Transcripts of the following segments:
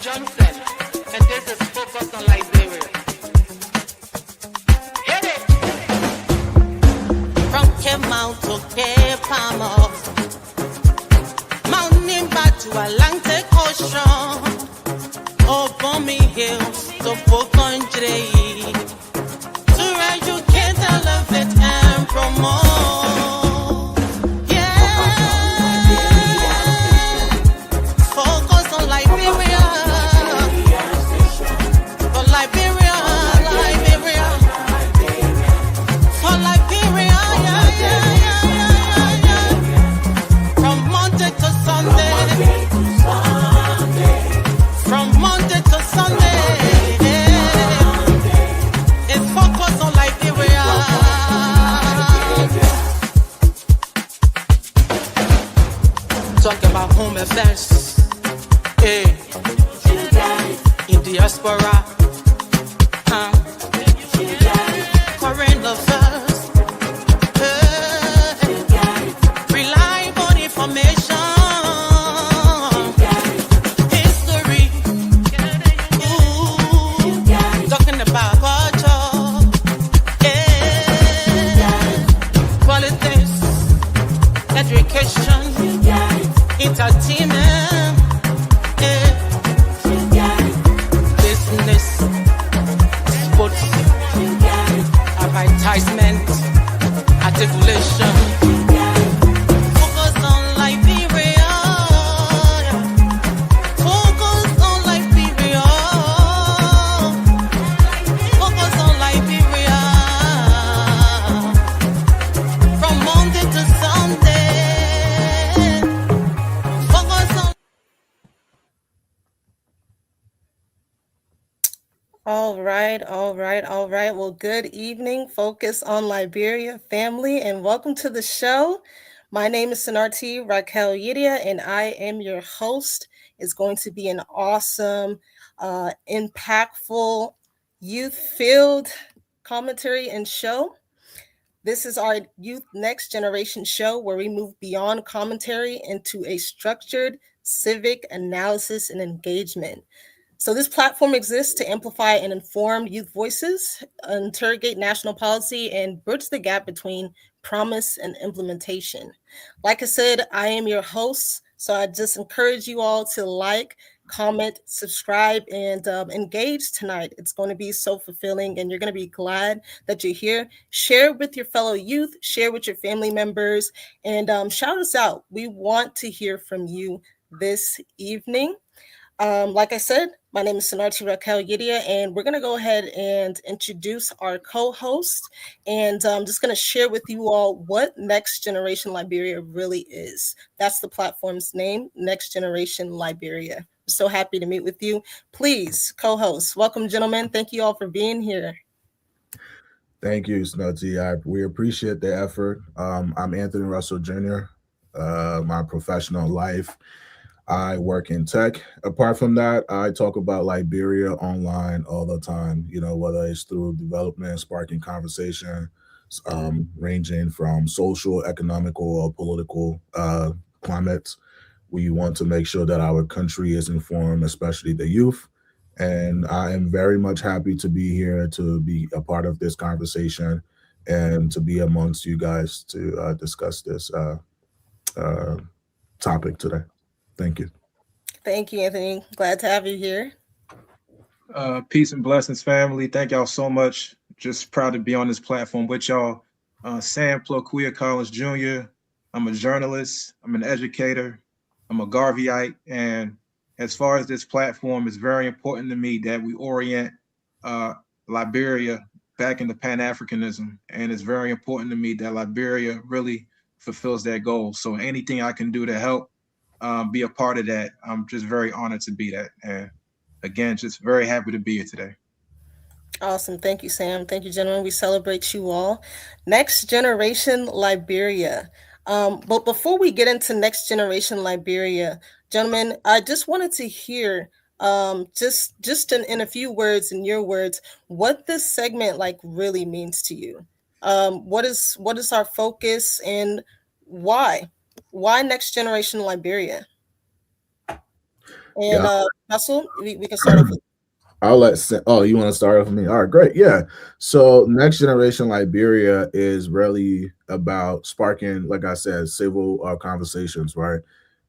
Johnson, and this is Focus on Liberia. Hit it! From Cape Mount to Cape Palmer, Mount Nimba to Atlantic Ocean, Obomi Hills to Pokondre, to educate, elevate, and promote. Talk about home affairs, hey, in diaspora, current affairs, hey, reliable information, history, ooh, talking about culture, hey, politics, education, entertainment, business, sports, advertisement, articulation. Focus on Liberia. Focus on Liberia. Focus on Liberia. From Monday to Sunday. All right. Well, good evening, Focus on Liberia family, and welcome to the show. My name is Sanarti Raquel Yidia, and I am your host. It's going to be an awesome, impactful, youth-filled commentary and show. This is our Youth Next Generation show where we move beyond commentary into a structured civic analysis and engagement. So this platform exists to amplify and inform youth voices, interrogate national policy, and bridge the gap between promise and implementation. Like I said, I am your host, so I just encourage you all to like, comment, subscribe, and engage tonight. It's going to be so fulfilling, and you're going to be glad that you're here. Share with your fellow youth, share with your family members, and shout us out. We want to hear from you this evening. Like I said, my name is Sanarti Raquel Yidia, and we're going to go ahead and introduce our co-host. And I'm just going to share with you all what Next Generation Liberia really is. That's the platform's name, Next Generation Liberia. I'm so happy to meet with you. Please, co-host, welcome, gentlemen. Thank you all for being here. Thank you, Snutty. We appreciate the effort. I'm Anthony Russell Jr., my professional life. I work in tech. Apart from that, I talk about Liberia online all the time, whether it's through development, sparking conversation, ranging from social, economical, or political climates. We want to make sure that our country is informed, especially the youth. And I am very much happy to be here to be a part of this conversation and to be amongst you guys to discuss this topic today. Thank you. Thank you, Anthony. Glad to have you here. Peace and blessings, family. Thank y'all so much. Just proud to be on this platform with y'all. Sam Ploquia Collins Jr. I'm a journalist. I'm an educator. I'm a Garveyite. And as far as this platform, it's very important to me that we orient Liberia back into Pan-Africanism. And it's very important to me that Liberia really fulfills that goal. So anything I can do to help be a part of that, I'm just very honored to be that. And again, just very happy to be here today. Awesome. Thank you, Sam. Thank you, gentlemen. We celebrate you all. Next Generation Liberia. But before we get into Next Generation Liberia, gentlemen, I just wanted to hear just in a few words, in your words, what this segment really means to you. What is our focus and why? Why Next Generation Liberia? And Russell, we can start off with. I'll oh, you want to start off with me? All right, great. Yeah. So Next Generation Liberia is really about sparking, like I said, civil conversations, right?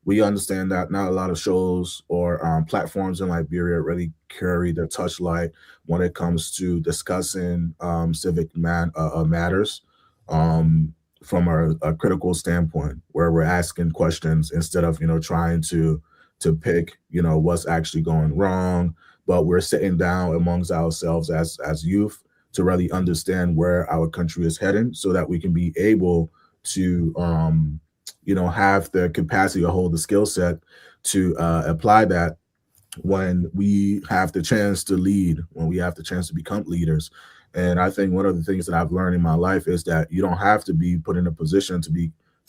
We understand that not a lot of shows or platforms in Liberia really carry the touchlight when it comes to discussing civic matters um, from a critical standpoint, where we're asking questions instead of trying to pick what's actually going wrong, but we're sitting down amongst ourselves as youth to really understand where our country is heading so that we can be able to have the capacity to hold the skill set to apply that when we have the chance to lead, when we have the chance to become leaders. And I think one of the things that I've learned in my life is that you don't have to be put in a position to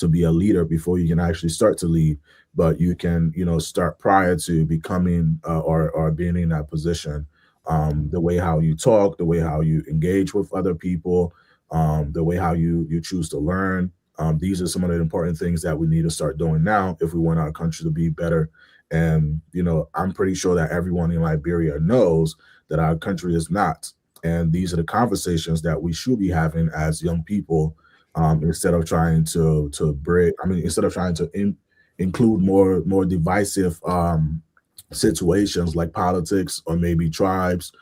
be a leader before you can actually start to lead, but you can start prior to becoming or being in that position. The way how you talk, the way how you engage with other people, the way how you choose to learn. These are some of the important things that we need to start doing now if we want our country to be better. And I'm pretty sure that everyone in Liberia knows that our country is not. And these are the conversations that we should be having as young people, instead of trying to break. I mean, instead of trying to include more divisive situations like politics or maybe tribes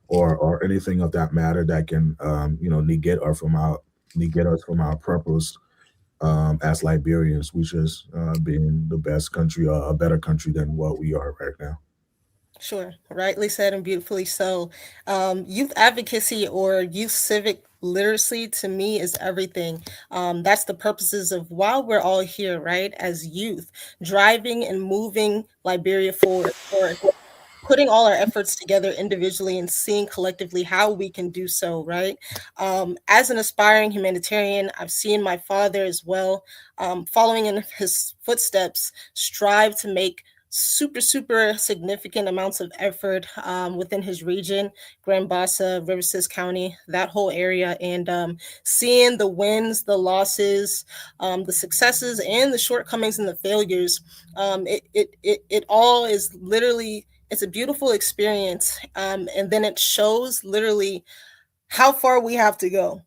or anything of that matter that can negate us from our purpose as Liberians, which is being the best country or a better country than what we are right now. Sure, rightly said and beautifully so. Youth advocacy or youth civic literacy to me is everything. That's the purposes of why we're all here, right? As youth, driving and moving Liberia forward, or putting all our efforts together individually and seeing collectively how we can do so, right? As an aspiring humanitarian, I've seen my father as well, following in his footsteps, strive to make super significant amounts of effort within his region, Grand Bassa, Riverside County, that whole area, and seeing the wins, the losses, the successes, and the shortcomings and the failures. It all is literally, it's a beautiful experience, and then it shows literally how far we have to go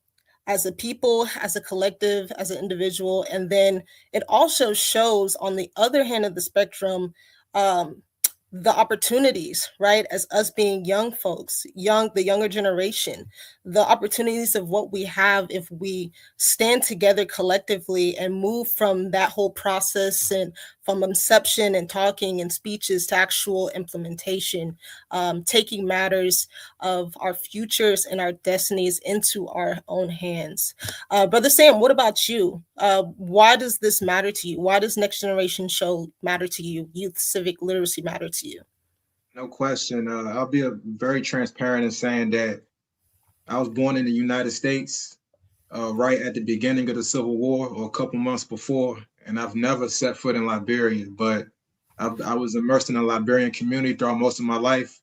as a people, as a collective, as an individual. And then it also shows on the other hand of the spectrum, um, the opportunities, right? As us being young folks, the younger generation, the opportunities of what we have if we stand together collectively and move from that whole process and from inception and talking and speeches to actual implementation, taking matters of our futures and our destinies into our own hands. Brother Sam, what about you? Why does this matter to you? Why does Next Generation Show matter to you? Youth civic literacy matter to you? No question. I'll be very transparent in saying that I was born in the United States right at the beginning of the Civil War or a couple months before, and I've never set foot in Liberia, but I was immersed in a Liberian community throughout most of my life.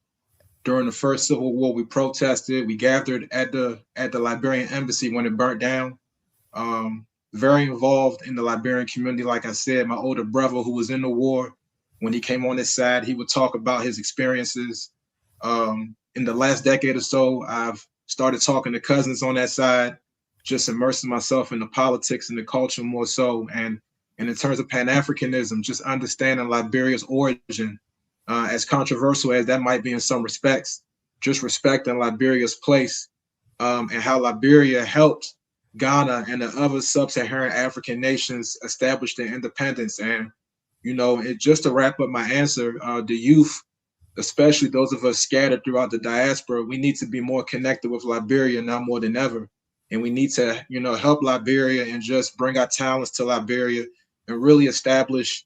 During the first Civil War, we protested. We gathered at the Liberian embassy when it burnt down. Very involved in the Liberian community. Like I said, my older brother who was in the war, when he came on this side, he would talk about his experiences. In the last decade or so, I've started talking to cousins on that side, just immersing myself in the politics and the culture more so. And in terms of Pan-Africanism, just understanding Liberia's origin, as controversial as that might be in some respects, just respecting Liberia's place, and how Liberia helped Ghana and the other sub-Saharan African nations establish their independence. And, just to wrap up my answer, the youth, especially those of us scattered throughout the diaspora, we need to be more connected with Liberia now more than ever. And we need to, help Liberia and just bring our talents to Liberia and really establish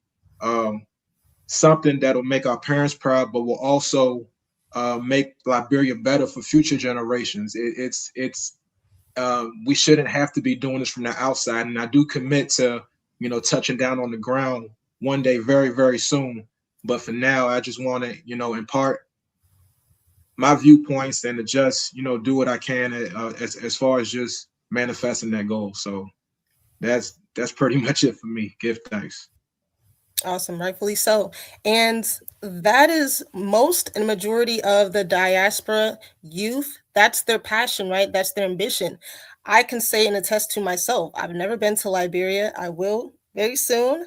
something that'll make our parents proud, but will also make Liberia better for future generations. We shouldn't have to be doing this from the outside. And I do commit to, touching down on the ground one day, very, very soon. But for now, I just want to, impart my viewpoints and to just, do what I can as far as just manifesting that goal. So that's pretty much it for me. Give thanks. Awesome, rightfully so. And that is most and majority of the diaspora youth. That's their passion, right? That's their ambition. I can say and attest to myself. I've never been to Liberia. I will very soon,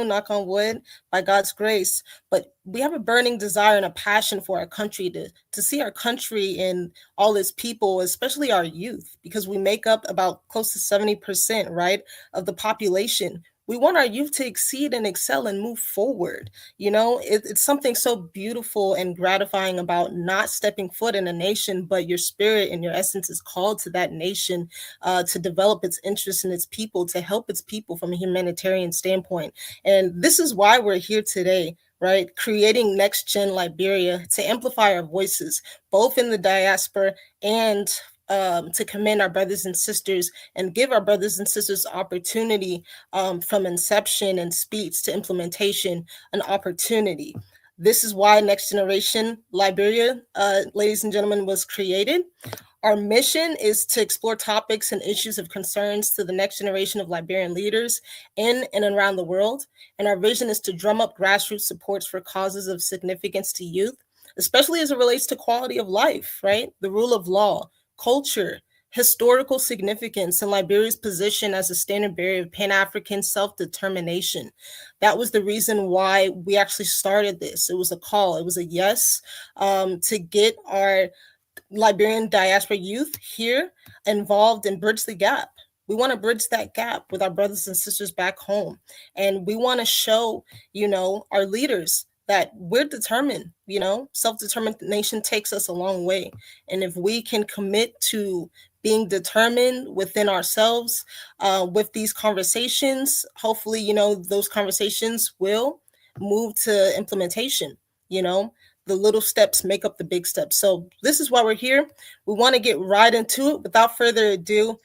knock on wood, by God's grace. But we have a burning desire and a passion for our country to see our country and all its people, especially our youth, because we make up about close to 70%, right, of the population. We want our youth to exceed and excel and move forward. It's something so beautiful and gratifying about not stepping foot in a nation, but your spirit and your essence is called to that nation, to develop its interests and its people, to help its people from a humanitarian standpoint. And this is why we're here today, right? Creating Next Gen Liberia to amplify our voices, both in the diaspora and to commend our brothers and sisters and give our brothers and sisters opportunity, from inception and speech to implementation, an opportunity. This is why Next Generation Liberia, ladies and gentlemen, was created. Our mission is to explore topics and issues of concerns to the next generation of Liberian leaders in and around the world. And our vision is to drum up grassroots supports for causes of significance to youth, especially as it relates to quality of life, right? The rule of law, culture, historical significance, and Liberia's position as a standard bearer of Pan-African self-determination. That was the reason why we actually started this. It was a call, it was a yes, to get our Liberian diaspora youth here involved and bridge the gap. We want to bridge that gap with our brothers and sisters back home. And we want to show, our leaders that we're determined, self determination takes us a long way. And if we can commit to being determined within ourselves, with these conversations, hopefully, those conversations will move to implementation, you know, the little steps make up the big steps. So this is why we're here. We want to get right into it. Without further ado,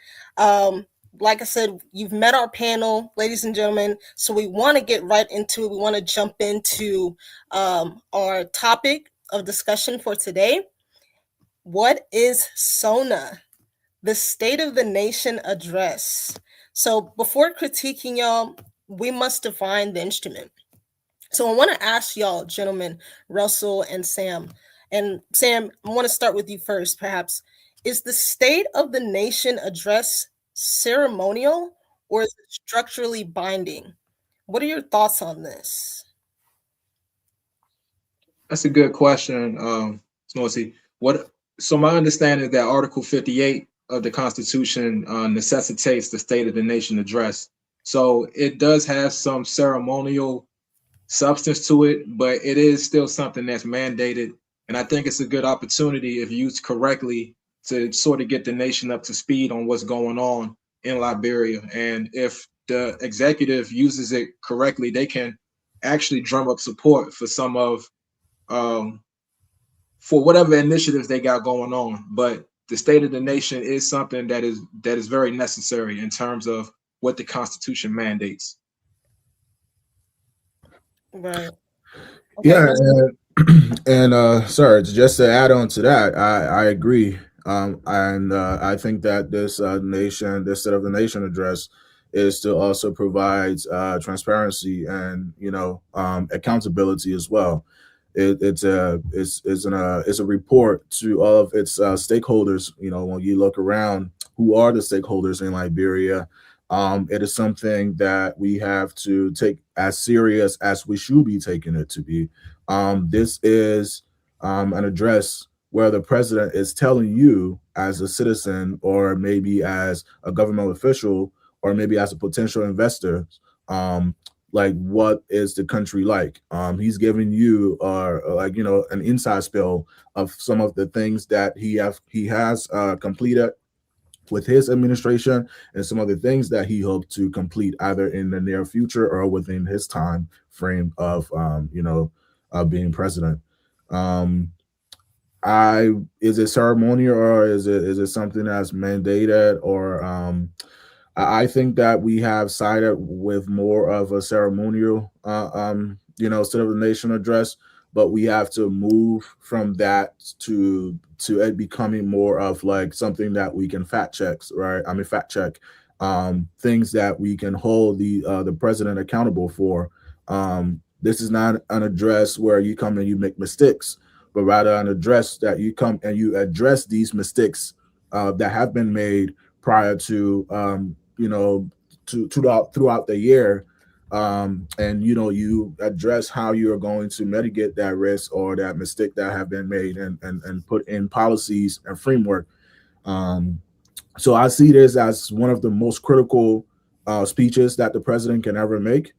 like I said, you've met our panel, ladies and gentlemen. So we want to get right into it. We want to jump into our topic of discussion for today. What is SONA? The State of the Nation Address. So before critiquing y'all, we must define the instrument. So I want to ask y'all, gentlemen, Russell and Sam. And Sam, I want to start with you first, perhaps. Is the State of the Nation Address ceremonial or is it structurally binding? What are your thoughts on this? That's a good question, Snorsy. So my understanding is that Article 58 of the Constitution necessitates the State of the Nation address. So it does have some ceremonial substance to it, but it is still something that's mandated. And I think it's a good opportunity, if used correctly, to sort of get the nation up to speed on what's going on in Liberia. And if the executive uses it correctly, they can actually drum up support for some of for whatever initiatives they got going on. But the State of the Nation is something that is very necessary in terms of what the Constitution mandates. Right. Okay, Yeah, and sorry, just to add on to that, I agree, and I think that this set of the nation address is to also provides transparency and accountability as well. It's a report to all of its stakeholders. When you look around, who are the stakeholders in Liberia? It is something that we have to take as serious as we should be taking it to be. This is an address where the president is telling you as a citizen, or maybe as a government official, or maybe as a potential investor, like what is the country like. He's giving you an inside spill of some of the things that he has completed with his administration, and some of the things that he hoped to complete either in the near future or within his time frame of being president. Is it ceremonial, or is it something that's mandated, or I think that we have sided with more of a ceremonial State of the Nation address, but we have to move from that to it becoming more of like something that we can fact check, right? Things that we can hold the president accountable for. This is not an address where you come and you make mistakes, but rather an address that you come and you address these mistakes that have been made prior to throughout the year, and you address how you are going to mitigate that risk or that mistake that have been made, and put in policies and framework. um, so I see this as one of the most critical speeches that the president can ever make.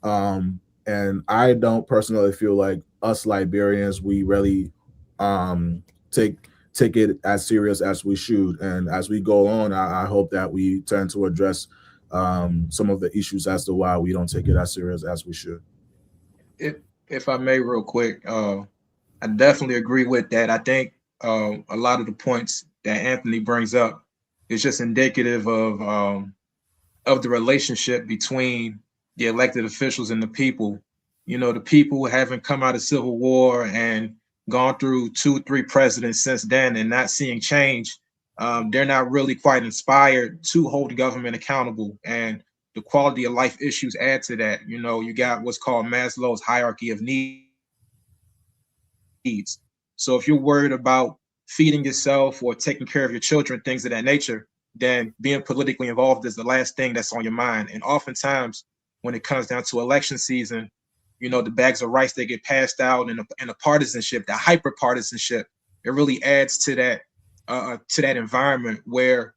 And I don't personally feel like us Liberians we really um, take take it as serious as we should. And as we go on, I hope that we tend to address some of the issues as to why we don't take it as serious as we should. If if I may, real quick, I definitely agree with that. I think a lot of the points that Anthony brings up is just indicative of the relationship between the elected officials and the people. You know, the people haven't come out of civil war and gone through two, three presidents since then and not seeing change. They're not really quite inspired to hold the government accountable. And the quality of life issues add to that. You know, you got what's called Maslow's hierarchy of needs. So if you're worried about feeding yourself or taking care of your children, things of that nature, then being politically involved is the last thing that's on your mind. And oftentimes, when it comes down to election season, you know, the bags of rice that get passed out and the partisanship, the hyper partisanship, it really adds to that environment where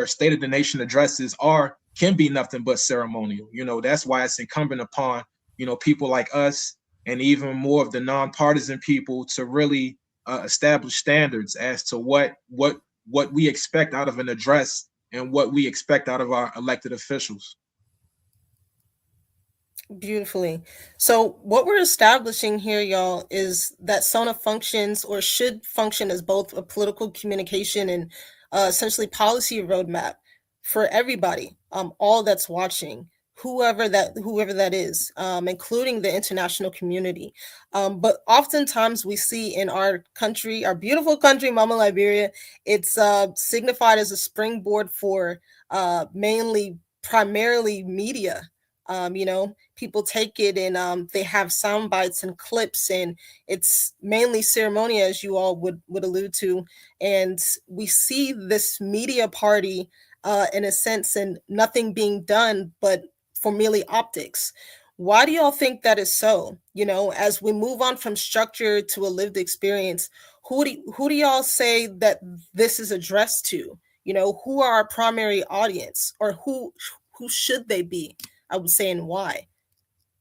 State of the Nation addresses are can be nothing but ceremonial. You know, that's why it's incumbent upon, you know, people like us and even more of the nonpartisan people to really establish standards as to what we expect out of an address and what we expect out of our elected officials. Beautifully. So, what we're establishing here, y'all, is that SONA functions or should function as both a political communication and essentially policy roadmap for everybody, all that's watching, whoever that is, including the international community. But oftentimes we see in our country, our beautiful country, Mama Liberia, it's signified as a springboard for primarily media. People take it and they have sound bites and clips, and it's mainly ceremony, as you all would allude to. And we see this media party in a sense, and nothing being done but for merely optics. Why do y'all think that is so? As we move on from structure to a lived experience, who do y'all say that this is addressed to? Who are our primary audience, or who should they be? I would say, and why?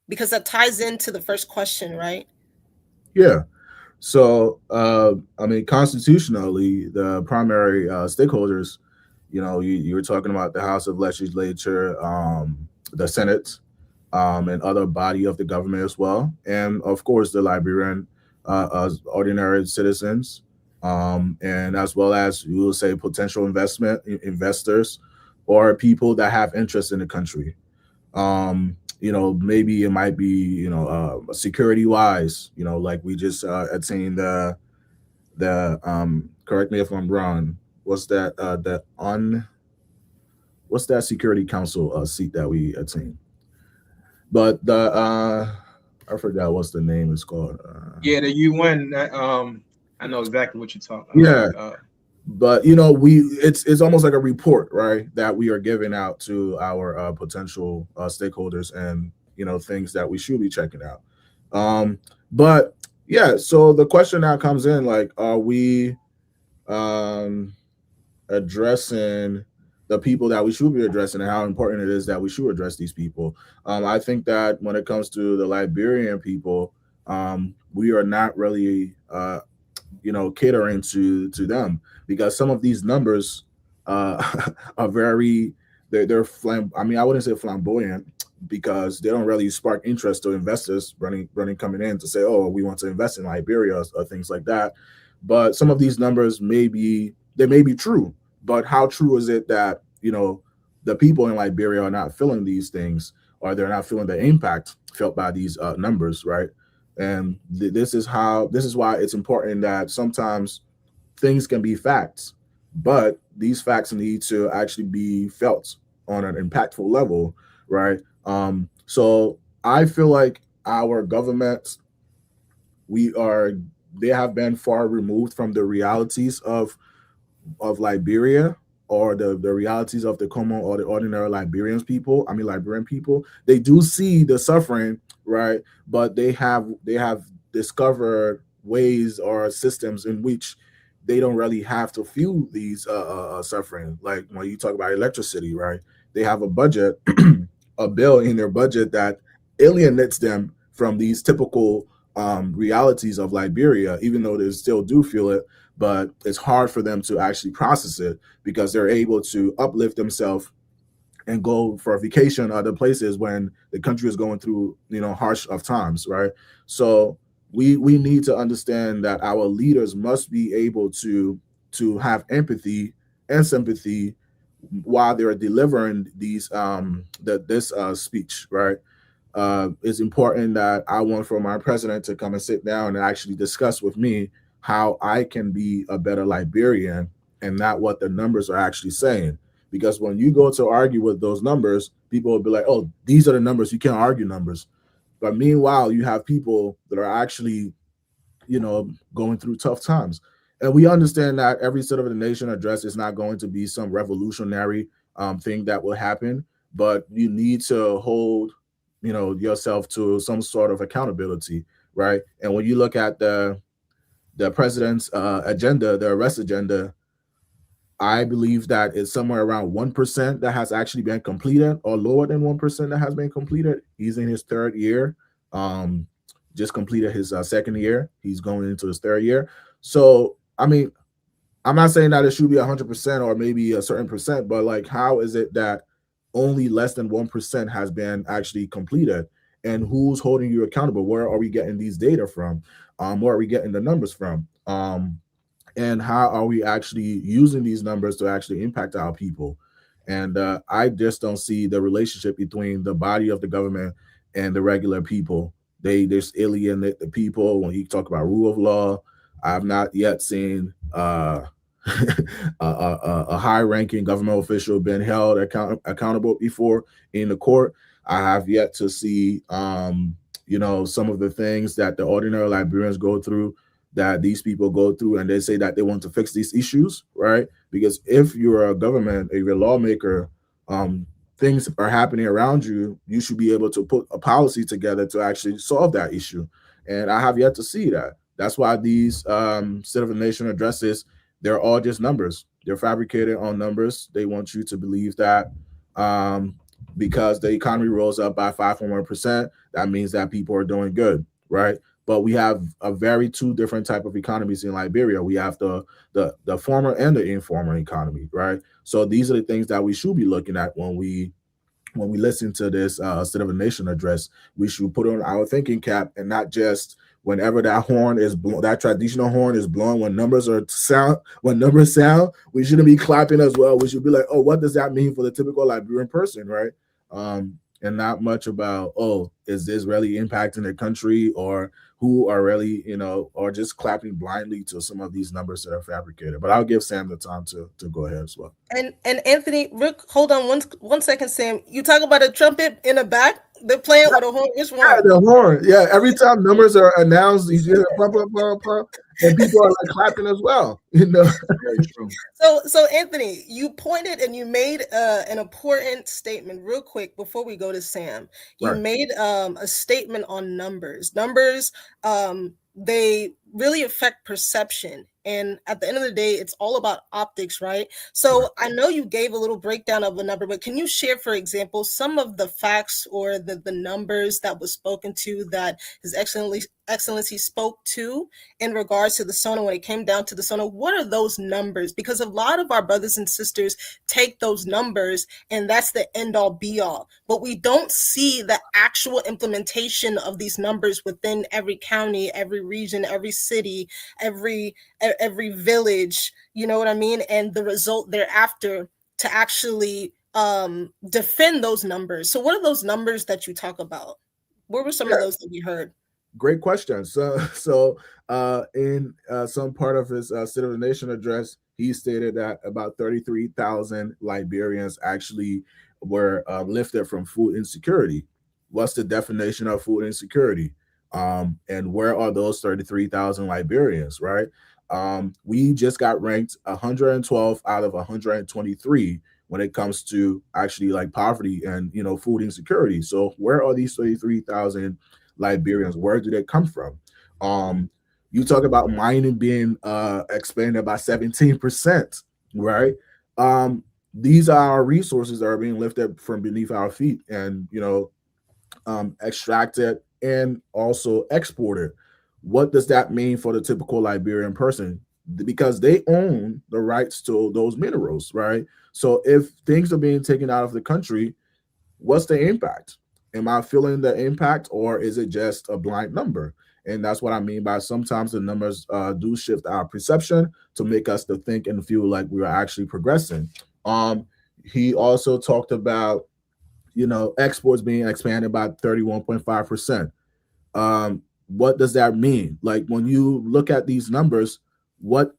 Because that ties into the first question, right? Yeah. So, I mean, constitutionally, the primary stakeholders, you were talking about the House of Legislature, the Senate, and other body of the government as well, and of course the Liberian as ordinary citizens, and as well as you will say potential investors or people that have interest in the country. Maybe it might be, security wise, like we just attained the correct me if I'm wrong, what's that what's that security council seat that we attained? But the I forgot what's the name is called. Yeah, the UN. I know exactly what you're talking about. Yeah, but it's almost like a report, right, that we are giving out to our potential stakeholders, and things that we should be checking out. But yeah, so the question now comes in, like, are we um addressing the people that we should be addressing, and how important it is that we should address these people? I think that when it comes to the Liberian people, we are not really catering to them, because some of these numbers are very I mean, I wouldn't say flamboyant, because they don't really spark interest to investors running coming in to say, oh, we want to invest in Liberia, or things like that. But some of these numbers may be true, but how true is it that the people in Liberia are not feeling these things, or they're not feeling the impact felt by these numbers, right? And this is why it's important that sometimes things can be facts, but these facts need to actually be felt on an impactful level, right? So I feel like our governments, we are they have been far removed from the realities of Liberia, or the realities of the common or the ordinary Liberian people. They do see the suffering, right? But they have discovered ways or systems in which they don't really have to feel these suffering. Like when you talk about electricity, right? They have a budget, a bill in their budget that alienates them from these typical realities of Liberia, even though they still do feel it, but it's hard for them to actually process it because they're able to uplift themselves and go for a vacation other places when the country is going through, harsh of times, right? So we need to understand that our leaders must be able to have empathy and sympathy while they're delivering this speech, right? It's important that I want for my president to come and sit down and actually discuss with me how I can be a better Liberian and not what the numbers are actually saying. Because when you go to argue with those numbers, people will be like, oh, these are the numbers. You can't argue numbers. But meanwhile, you have people that are actually, going through tough times. And we understand that every State of the Nation address is not going to be some revolutionary thing that will happen, but you need to hold, yourself to some sort of accountability, right? And when you look at the president's agenda, the arrest agenda, I believe that it's somewhere around 1% that has actually been completed, or lower than 1% that has been completed. He's in his third year. Um, just completed his second year. He's going into his third year. So, I mean, I'm not saying that it should be 100% or maybe a certain percent, but like, how is it that only less than 1% has been actually completed? And who's holding you accountable? Where are we getting these data from? Where are we getting the numbers from? And how are we actually using these numbers to actually impact our people? And I just don't see the relationship between the body of the government and the regular people. They just alienate the people. When you talk about rule of law, I've not yet seen a high-ranking government official been held accountable before in the court. I have yet to see, some of the things that the ordinary Liberians go through, that these people go through, and they say that they want to fix these issues, right? Because if you're a government, if you're a lawmaker, things are happening around you, you should be able to put a policy together to actually solve that issue. And I have yet to see that. That's why these State of the Nation addresses, they're all just numbers. They're fabricated on numbers. They want you to believe that um, because the economy rose up by 5.1%, that means that people are doing good, right? But we have a very two different type of economies in Liberia. We have the formal and the informal economy, right? So these are the things that we should be looking at when we listen to this State of the Nation address. We should put on our thinking cap and not just whenever that horn is that traditional horn is blowing, when numbers sound, we shouldn't be clapping as well. We should be like, oh, what does that mean for the typical Liberian person, right? And not much about, oh, is this really impacting the country, or who are really, or just clapping blindly to some of these numbers that are fabricated. But I'll give Sam the time to go ahead as well. And Anthony, Rick, hold on one second, Sam. You talk about a trumpet in the back. They're playing with a horn. Which Yeah, one? the horn. Yeah, every time numbers are announced, you hear pump, pump, pump, pump, and people are like clapping as well. Very true. So Anthony, you pointed and you made an important statement real quick before we go to Sam. You Right. made a statement on numbers. Numbers, they really affect perception. And at the end of the day, it's all about optics, right? So Right. I know you gave a little breakdown of a number, but can you share, for example, some of the facts or the numbers that was spoken to, that His Excellency spoke to in regards to the SONA when it came down to the SONA? What are those numbers? Because a lot of our brothers and sisters take those numbers and that's the end all be all. But we don't see the actual implementation of these numbers within every county, every region, every city, every village, you know what I mean? And the result thereafter to actually defend those numbers. So what are those numbers that you talk about? What were some of Yeah, those that we heard? great question. So in some part of his State of the Nation address, he stated that about 33,000 Liberians actually were lifted from food insecurity. what's the definition of food insecurity? And where are those 33,000 Liberians, right? We just got ranked 112 out of 123 when it comes to actually like poverty and food insecurity. So where are these 33,000 Liberians? Where do they come from? Um, you talk about mining being expanded by 17%, right? These are our resources that are being lifted from beneath our feet and extracted and also exported. What does that mean for the typical Liberian person? Because they own the rights to those minerals, right? So if things are being taken out of the country, what's the impact? Am I feeling the impact, or is it just a blind number? And that's what I mean by sometimes the numbers do shift our perception to make us to think and feel like we are actually progressing. He also talked about exports being expanded by 31.5%. What does that mean? Like when you look at these numbers, what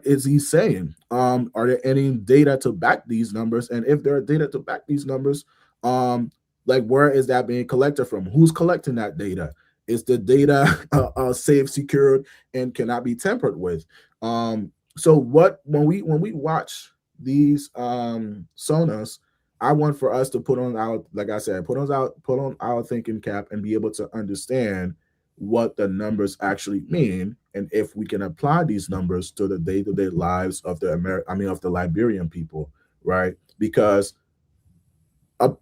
is he saying? Are there any data to back these numbers? And if there are data to back these numbers, like where is that being collected from? Who's collecting that data? Is the data safe, secured, and cannot be tampered with? So what when we watch these sonas, I want for us to put on our, like I said, put on our thinking cap and be able to understand what the numbers actually mean, and if we can apply these numbers to the day-to-day lives of of the Liberian people, right? Because a,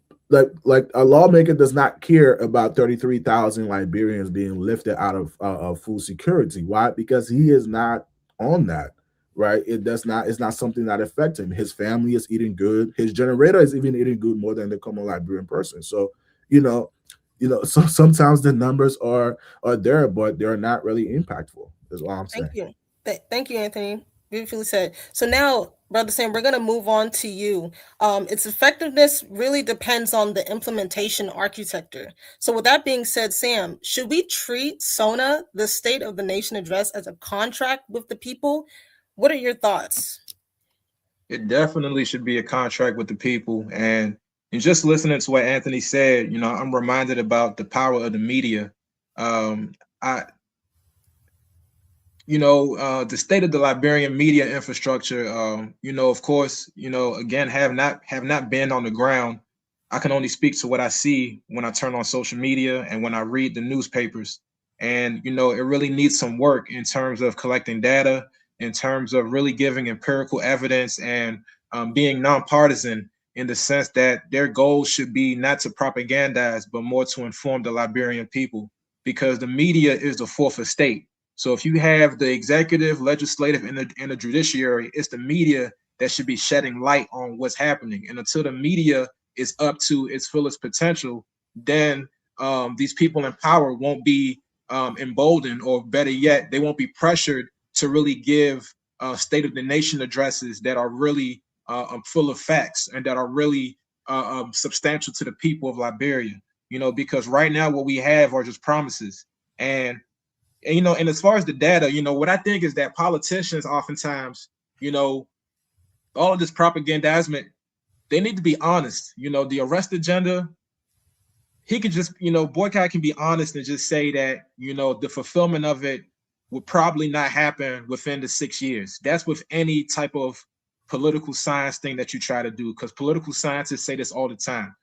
like a lawmaker does not care about 33,000 Liberians being lifted out of food security. Why? Because he is not on that, right? It's not something that affects him. His family is eating good. His generator is even eating good more than the common Liberian person. So, so sometimes the numbers are there, but they're not really impactful. Is all I'm saying. Thank you. Thank you, Anthony. Beautifully said. So now, Brother Sam, we're going to move on to you. Its effectiveness really depends on the implementation architecture. So with that being said, Sam, should we treat SONA, the State of the Nation Address, as a contract with the people? What are your thoughts? It definitely should be a contract with the people. And just listening to what Anthony said, I'm reminded about the power of the media. I the state of the Liberian media infrastructure, of course, again, have not been on the ground. I can only speak to what I see when I turn on social media and when I read the newspapers. And, it really needs some work in terms of collecting data, in terms of really giving empirical evidence and being nonpartisan in the sense that their goal should be not to propagandize, but more to inform the Liberian people, because the media is the fourth estate. So if you have the executive, legislative, and the judiciary, it's the media that should be shedding light on what's happening. And until the media is up to its fullest potential, then these people in power won't be emboldened, or better yet, they won't be pressured to really give State of the Nation addresses that are really full of facts and that are really substantial to the people of Liberia. Because right now what we have are just promises. And and as far as the data, what I think is that politicians oftentimes, all of this propagandizement, they need to be honest. The arrest agenda, he could just, Boycott can be honest and just say that, the fulfillment of it would probably not happen within the 6 years. That's with any type of political science thing that you try to do, because political scientists say this all the time.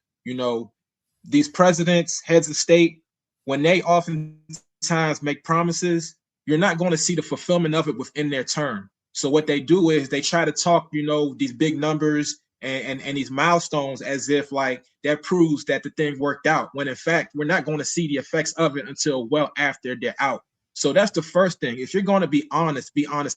These presidents, heads of state, when they oftentimes make promises, you're not going to see the fulfillment of it within their term. So what they do is they try to talk, these big numbers and these milestones as if like that proves that the thing worked out, when in fact, we're not going to see the effects of it until well after they're out. So that's the first thing. If you're going to be honest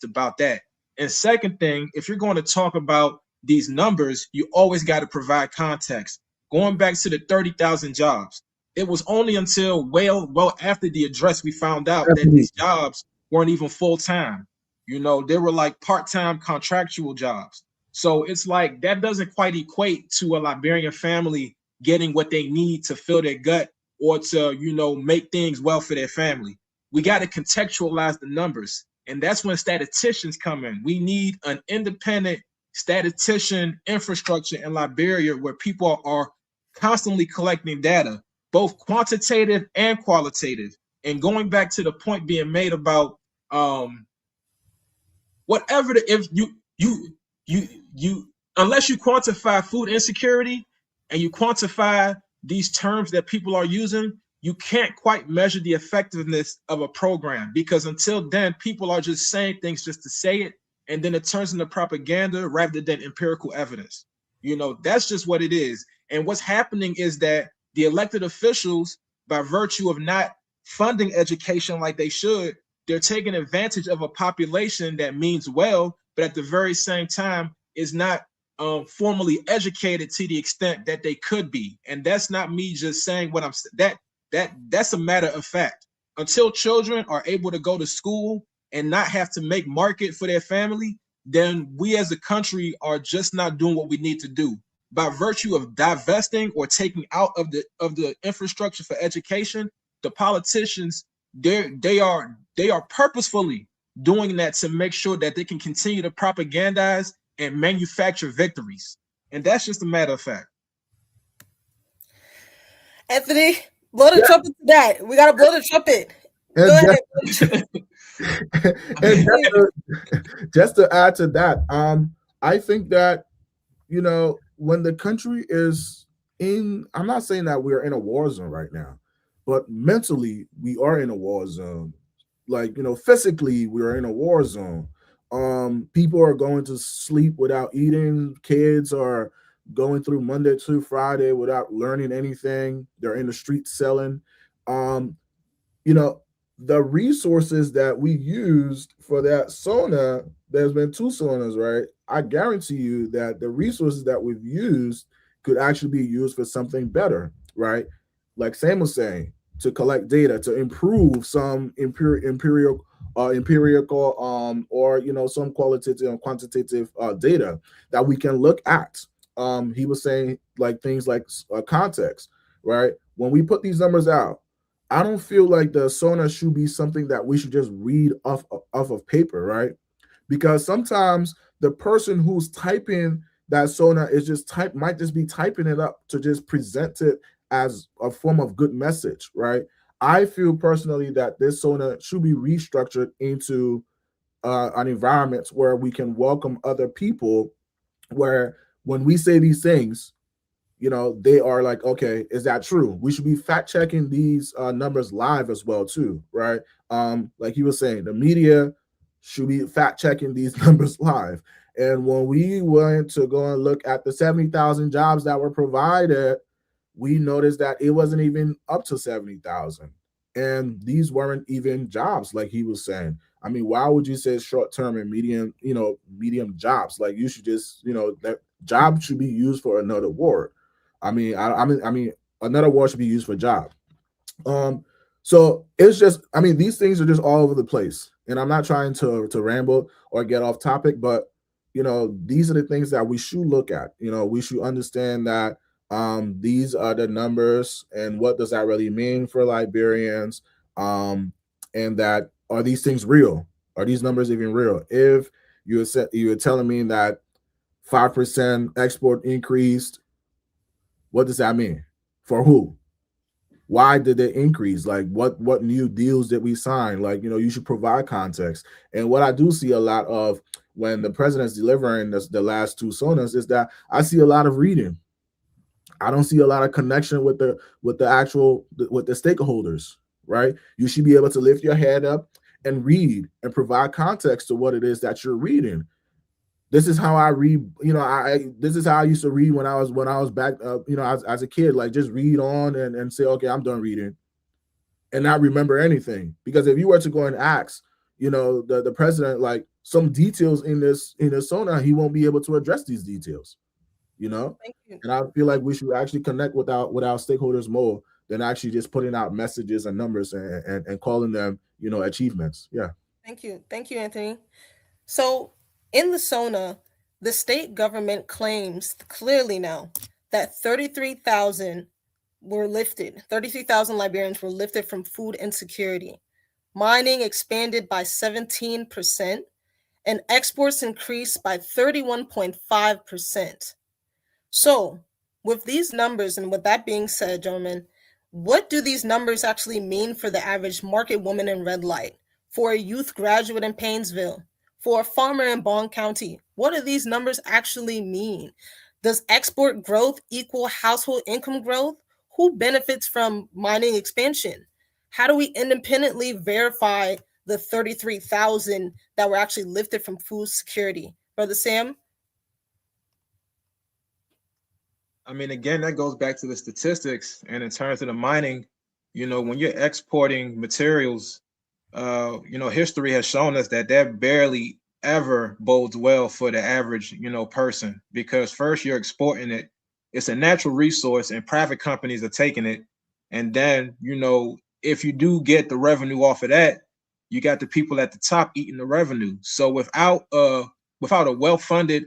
about that. And second thing, if you're going to talk about these numbers, you always got to provide context. Going back to the 30,000 jobs, it was only until well after the address we found out that these jobs weren't even full-time. They were like part-time contractual jobs. So it's like that doesn't quite equate to a Liberian family getting what they need to fill their gut or to, make things well for their family. We got to contextualize the numbers. And that's when statisticians come in. We need an independent statistician infrastructure in Liberia where people are constantly collecting data. both quantitative and qualitative. And going back to the point being made about whatever if you unless you quantify food insecurity and you quantify these terms that people are using, you can't quite measure the effectiveness of a program, because until then people are just saying things just to say it, and then it turns into propaganda rather than empirical evidence. That's just what it is. And what's happening is that the elected officials, by virtue of not funding education like they should, they're taking advantage of a population that means well, but at the very same time is not formally educated to the extent that they could be. And that's not me just saying what I'm that's a matter of fact. Until children are able to go to school and not have to make market for their family, then we as a country are just not doing what we need to do. By virtue of divesting or taking out of the infrastructure for education, the politicians, they are purposefully doing that to make sure that they can continue to propagandize and manufacture victories. And that's just a matter of fact. Anthony, blow the trumpet to that. We gotta blow the trumpet. Go ahead. And just to add to that, I think that when the country is I'm not saying that we're in a war zone right now, but mentally we are in a war zone. Like, physically we're in a war zone. People are going to sleep without eating. Kids are going through Monday to Friday without learning anything. They're in the street selling. The resources that we used for that SONA, there's been 2 SONAs, right? I guarantee you that the resources that we've used could actually be used for something better, right? Like Sam was saying, to collect data, to improve some empirical or some qualitative and quantitative data that we can look at. He was saying like things like context, right? When we put these numbers out, I don't feel like the SONA should be something that we should just read off of paper, right? Because sometimes the person who's typing that SONA might just be typing it up to just present it as a form of good message, right? I feel personally that this SONA should be restructured into an environment where we can welcome other people, where when we say these things, they are like, okay, is that true? We should be fact checking these numbers live as well too, right? Like he was saying, the media should be fact checking these numbers live. And when we went to go and look at the 70,000 jobs that were provided, we noticed that it wasn't even up to 70,000. And these weren't even jobs, like he was saying. I mean, why would you say short-term and medium jobs? Like, you should just, that job should be used for another word. I mean, another word should be used for job. So it's just, these things are just all over the place. And I'm not trying to ramble or get off topic, but these are the things that we should look at. We should understand that these are the numbers, and what does that really mean for Liberians? And that, are these things real? Are these numbers even real? If you're telling me that 5% export increased, what does that mean? For who? Why did it increase? Like, what new deals did we sign? Like, you should provide context. And what I do see a lot of when the president's delivering the last 2 SONAs is that I see a lot of reading. I don't see a lot of connection with the stakeholders, right? You should be able to lift your head up and read and provide context to what it is that you're reading. This is how I read. This is how I used to read when I was back, as a kid. Like, just read on and say, okay, I'm done reading, and not remember anything. Because if you were to go and ask, the president, like, some details in this SONA, he won't be able to address these details. Thank you. And I feel like we should actually connect with our stakeholders more than actually just putting out messages and numbers and calling them, achievements. Yeah. Thank you, Anthony. So in the SONA, the state government claims clearly now that 33,000 Liberians were lifted from food insecurity. Mining expanded by 17%, and exports increased by 31.5%. So, with these numbers and with that being said, gentlemen, What do these numbers actually mean for the average market woman in red light, for a youth graduate in Painesville, for a farmer in Bond County? What do these numbers actually mean? Does export growth equal household income growth? Who benefits from mining expansion? How do we independently verify the 33,000 that were actually lifted from food security? Brother Sam? I mean, again, that goes back to the statistics. And in terms of the mining, when you're exporting materials, history has shown us that that barely ever bodes well for the average, person, because first you're exporting it. It's a natural resource and private companies are taking it. And then, if you do get the revenue off of that, you got the people at the top eating the revenue. So without well-funded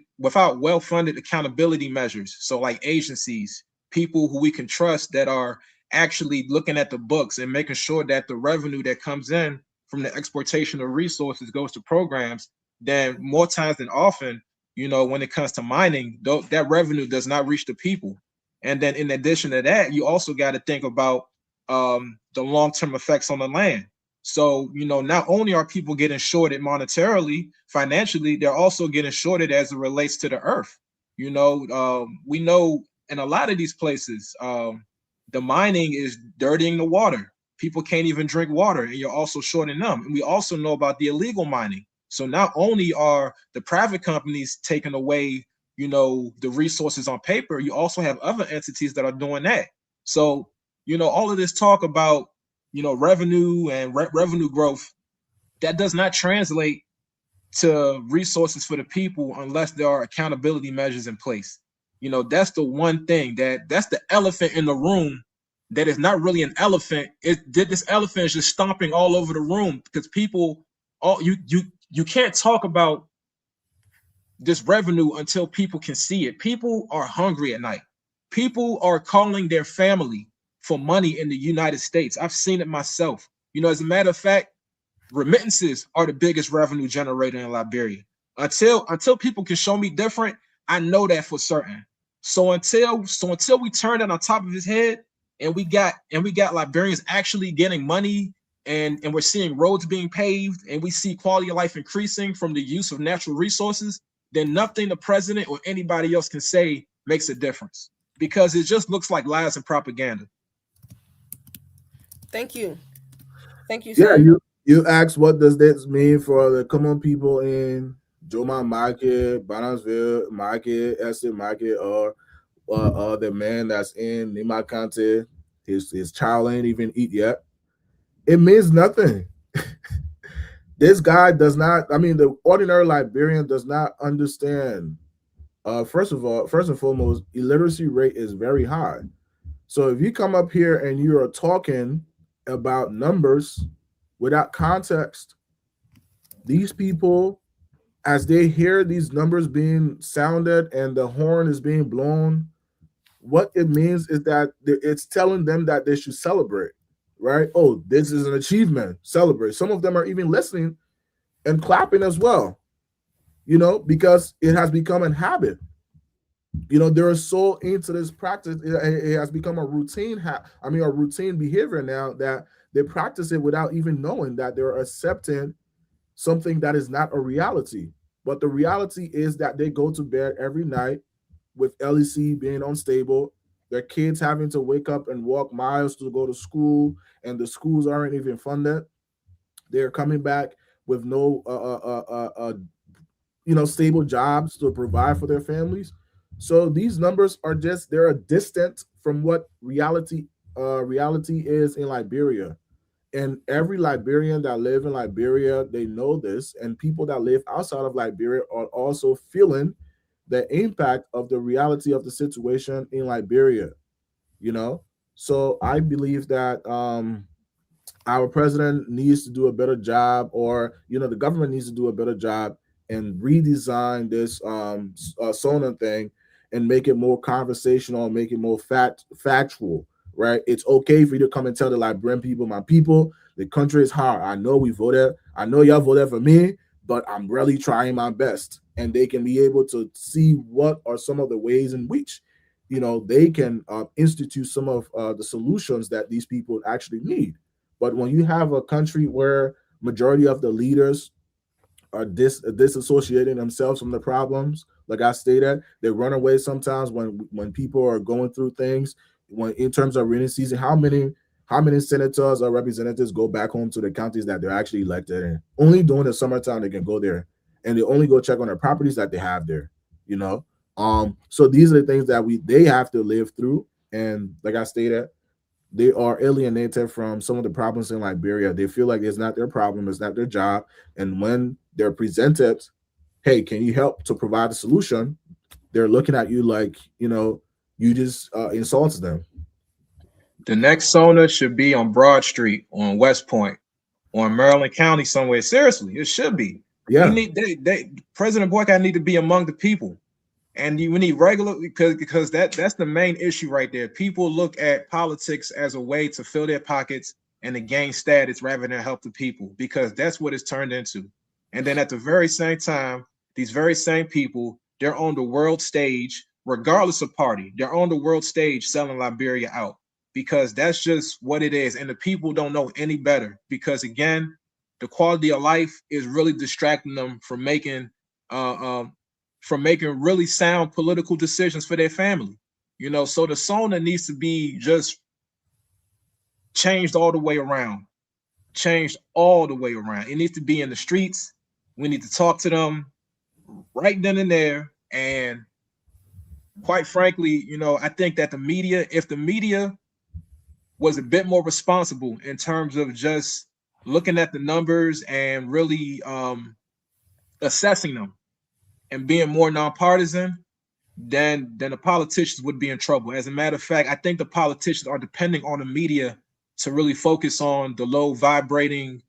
accountability measures, so like agencies, people who we can trust that are actually looking at the books and making sure that the revenue that comes in from the exportation of resources goes to programs, then more times than often, when it comes to mining, that revenue does not reach the people. And then in addition to that, you also got to think about the long-term effects on the land. So, not only are people getting shorted monetarily, financially, they're also getting shorted as it relates to the earth. We know in a lot of these places, the mining is dirtying the water. People can't even drink water, and you're also shorting them. And we also know about the illegal mining. So not only are the private companies taking away, the resources on paper, you also have other entities that are doing that. So, all of this talk about, revenue and revenue growth, that does not translate to resources for the people unless there are accountability measures in place. That's the one thing that's the elephant in the room that is not really an elephant. This elephant is just stomping all over the room because people, you can't talk about this revenue until people can see it. People are hungry at night. People are calling their family for money in the United States. I've seen it myself. As a matter of fact, remittances are the biggest revenue generator in Liberia. Until people can show me different, I know that for certain. So until we turn that on top of his head, and we got Liberians actually getting money, and we're seeing roads being paved, and we see quality of life increasing from the use of natural resources, then nothing the president or anybody else can say makes a difference, because it just looks like lies and propaganda. Thank you. Thank you, Yeah, Sam. you asked what does this mean for the common people in Joma Market, Banasville Market, Estate Market, or the man that's in Nima County, his child ain't even eat yet. It means nothing. This guy does not, I mean, the ordinary Liberian does not understand. First and foremost, illiteracy rate is very high. So if you come up here and you are talking about numbers without context, these people, as they hear these numbers being sounded and the horn is being blown, what it means is that it's telling them that they should celebrate, right? Oh, this is an achievement, celebrate. Some of them are even listening and clapping as well, because it has become a habit. They're so into this practice, it has become a routine a routine behavior now, that they practice it without even knowing that they're accepting something that is not a reality. But the reality is that they go to bed every night with LEC being unstable, their kids having to wake up and walk miles to go to school, and the schools aren't even funded. They're coming back with no stable jobs to provide for their families. So these numbers are they're a distant from what reality is in Liberia. And every Liberian that live in Liberia, they know this, and people that live outside of Liberia are also feeling the impact of the reality of the situation in Liberia. So I believe that our president needs to do a better job, or the government needs to do a better job and redesign this Sona thing and make it more conversational, make it more factual. Right? It's okay for you to come and tell the Liberian people, my people, the country is hard. I know we voted. I know y'all voted for me, but I'm really trying my best. And they can be able to see what are some of the ways in which they can institute some of the solutions that these people actually need. But when you have a country where majority of the leaders are disassociating themselves from the problems, like I stated, they run away sometimes when people are going through things. When in terms of rainy season, how many senators or representatives go back home to the counties that they're actually elected in? Only during the summertime they can go there, and they only go check on the properties that they have there. You know, so these are the things that they have to live through, and like I stated, they are alienated from some of the problems in Liberia. They feel like it's not their problem, it's not their job. And when they're presented, hey, can you help to provide a solution? They're looking at you like, you just insulted them. The next Sona should be on Broad Street, on West Point, on Maryland County somewhere. Seriously, it should be. We Yeah. need President Boycott need to be among the people. And we need regular, because that's the main issue right there. People look at politics as a way to fill their pockets and to gain status rather than help the people, because that's what it's turned into. And then at the very same time, these very same people, they're on the world stage, regardless of party. They're on the world stage selling Liberia out, because that's just what it is. And the people don't know any better, because again, the quality of life is really distracting them from making really sound political decisions for their family. So the Sona needs to be just changed all the way around. Changed all the way around. It needs to be in the streets. We need to talk to them right then and there. And quite frankly, I think that if the media was a bit more responsible in terms of just looking at the numbers and really assessing them and being more nonpartisan, then the politicians would be in trouble. As a matter of fact, I think the politicians are depending on the media to really focus on the low vibrating,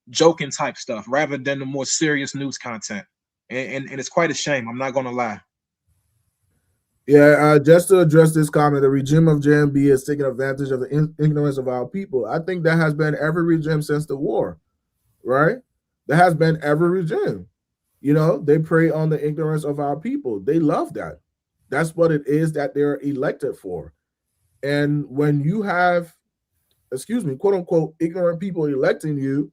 joking type stuff rather than the more serious news content. And it's quite a shame. I'm not going to lie. Yeah, just to address this comment, the regime of JMB is taking advantage of the ignorance of our people. I think that has been every regime since the war, right? That has been every regime. They prey on the ignorance of our people. They love that. That's what it is that they're elected for. And when you have, quote unquote, ignorant people electing you,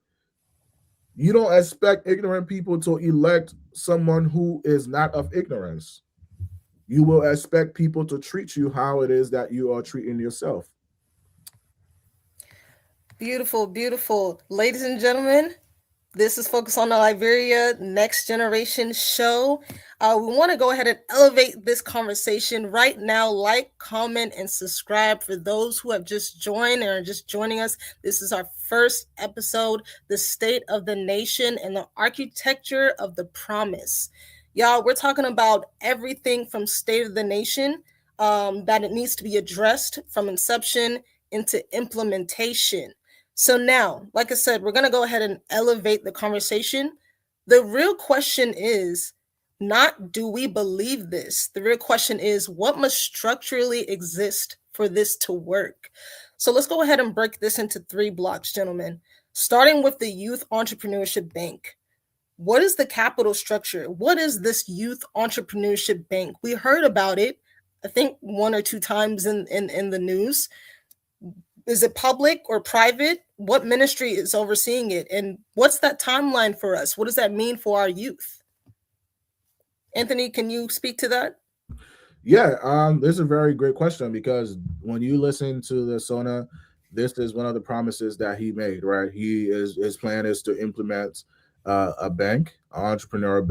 you don't expect ignorant people to elect someone who is not of ignorance. You will expect people to treat you how it is that you are treating yourself. Beautiful, beautiful. Ladies and gentlemen, this is Focus on the Liberia Next Generation show. We want to go ahead and elevate this conversation right now. Like, comment, and subscribe for those who have just joined or are just joining us. This is our first episode, The State of the Nation and the Architecture of the Promise. Y'all, we're talking about everything from State of the Nation, that it needs to be addressed from inception into implementation. So now, like I said, we're going to go ahead and elevate the conversation. The real question is not, do we believe this? The real question is, what must structurally exist for this to work? So let's go ahead and break this into 3 blocks, gentlemen. Starting with the Youth Entrepreneurship Bank. What is the capital structure? What is this Youth Entrepreneurship Bank? We heard about it, I think 1 or 2 times in the news. Is it public or private? What ministry is overseeing it? And what's that timeline for us? What does that mean for our youth? Anthony, can you speak to that? Yeah, this is a very great question, because when you listen to the Sona, this is one of the promises that he made, right? His plan is to implement a bank, entrepreneur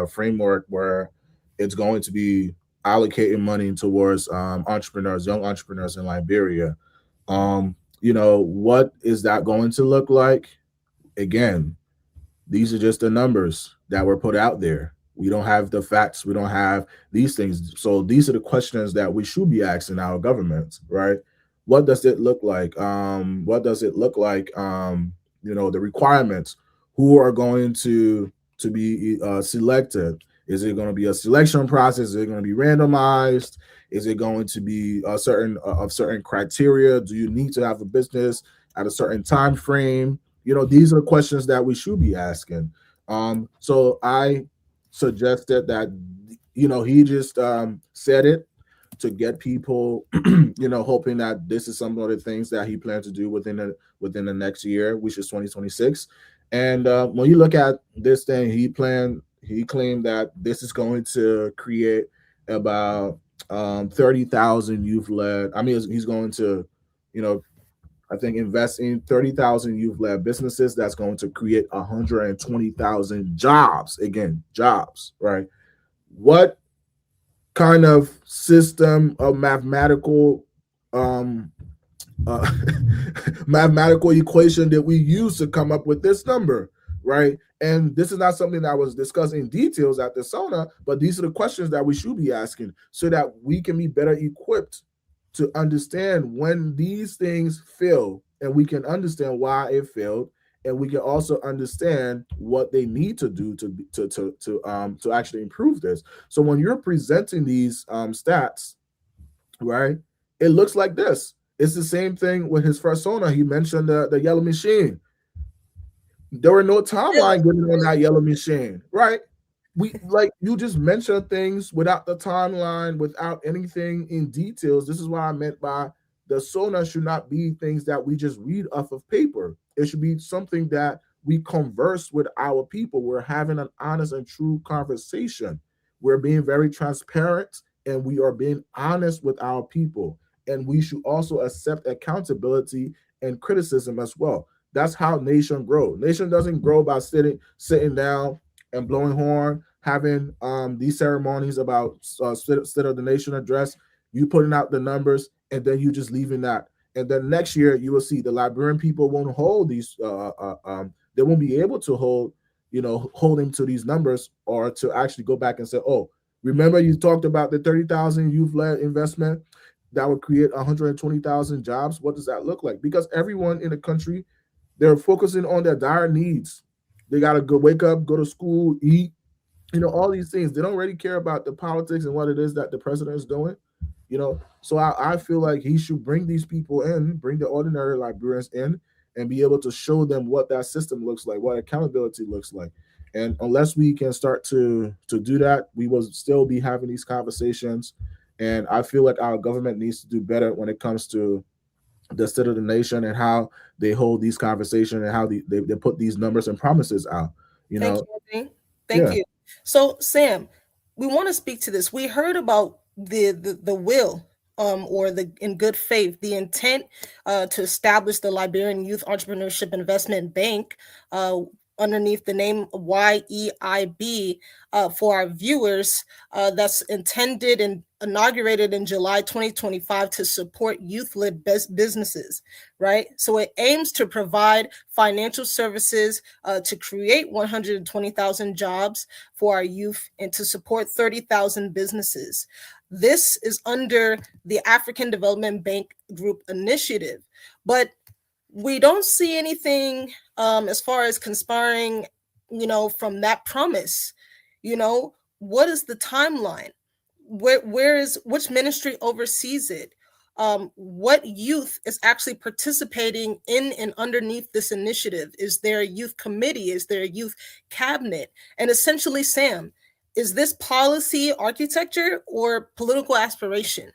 framework where it's going to be allocating money towards entrepreneurs, young entrepreneurs in Liberia. What is that going to look like? Again, these are just the numbers that were put out there. We don't have the facts. We don't have these things. So these are the questions that we should be asking our government, right? What does it look like? What does it look like? The requirements. Who are going to be selected? Is it going to be a selection process? Is it going to be randomized? Is it going to be a certain criteria? Do you need to have a business at a certain time frame? These are questions that we should be asking. So I suggested that he just said it to get people, hoping that this is some of the things that he planned to do within the next year, which is 2026. And when you look at this thing, he claimed that this is going to create about 30,000 youth led. I mean, he's going to, you know, I think invest in 30,000 youth led businesses. That's going to create 120,000 jobs. Again, jobs, right? What kind of system of um, uh, mathematical equation did we use to come up with this number, right? And this is not something that was discussed in details at the SONA, but these are the questions that we should be asking so that we can be better equipped to understand when these things fail, and we can understand why it failed, and we can also understand what they need to do to actually improve this. So when you're presenting these stats, right, it looks like this. It's the same thing with his persona. He mentioned the yellow machine. There were no timeline given on that yellow machine, right? We like you just mentioned things without the timeline, without anything in details. This is what I meant by the Sona should not be things that we just read off of paper. It should be something that we converse with our people. We're having an honest and true conversation. We're being very transparent and we are being honest with our people. And we should also accept accountability and criticism as well. That's how nation grow. Nation doesn't grow by sitting down and blowing horn, having these ceremonies about state of the nation address, you putting out the numbers, and then you just leaving that. And then next year you will see the Liberian people won't hold these. They won't be able to hold him to these numbers, or to actually go back and say, oh, remember you talked about the 30,000 youth-led investment that would create 120,000 jobs. What does that look like? Because everyone in the country, they're focusing on their dire needs. They got to go wake up, go to school, eat, all these things. They don't really care about the politics and what it is that the president is doing. So I feel like he should bring these people in, bring the ordinary Liberians in, and be able to show them what that system looks like, what accountability looks like. And unless we can start to do that, we will still be having these conversations. And I feel like our government needs to do better when it comes to the state of the nation and how they hold these conversations and how they put these numbers and promises out. Thank you, Anthony. Thank you. So, Sam, we want to speak to this. We heard about the will, or the in good faith, the intent to establish the Liberian Youth Entrepreneurship Investment Bank underneath the name YEIB. For our viewers, that's intended and inaugurated in July 2025 to support youth-led businesses, right? So it aims to provide financial services to create 120,000 jobs for our youth and to support 30,000 businesses. This is under the African Development Bank Group initiative, but we don't see anything as far as conspiring, from that promise. What is the timeline? Which ministry oversees it? What youth is actually participating in and underneath this initiative? Is there a youth committee? Is there a youth cabinet? And essentially, Sam, is this policy architecture or political aspiration?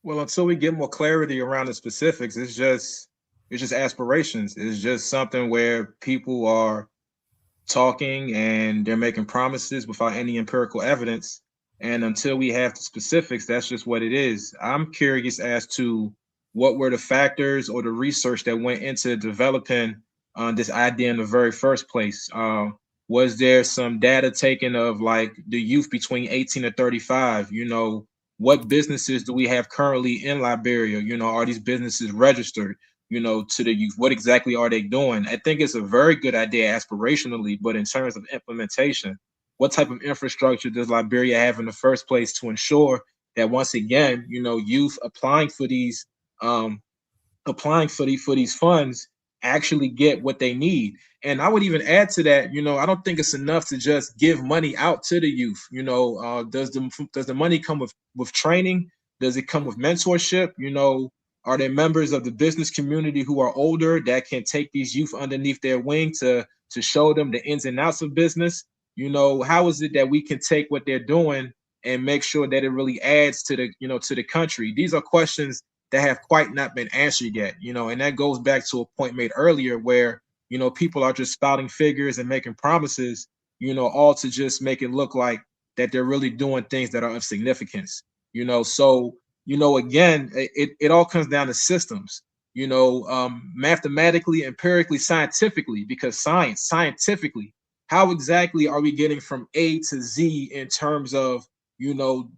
Well, until we get more clarity around the specifics, it's just aspirations. It's just something where people are talking and they're making promises without any empirical evidence. And until we have the specifics, that's just what it is. I'm curious as to what were the factors or the research that went into developing this idea in the very first place. Was there some data taken of like the youth between 18 and 35? What businesses do we have currently in Liberia? Are these businesses registered, to the youth? What exactly are they doing? I think it's a very good idea aspirationally, but in terms of implementation, what type of infrastructure does Liberia have in the first place to ensure that, once again, youth applying for these funds actually get what they need? And I would even add to that, I don't think it's enough to just give money out to the youth. Does the money come with training? Does it come with mentorship? Are there members of the business community who are older that can take these youth underneath their wing to show them the ins and outs of business? How is it that we can take what they're doing and make sure that it really adds to the country? These are questions that have quite not been answered yet, and that goes back to a point made earlier where, people are just spouting figures and making promises, all to just make it look like that they're really doing things that are of significance, so, again, it all comes down to systems, mathematically, empirically, scientifically, because scientifically, how exactly are we getting from A to Z in terms of,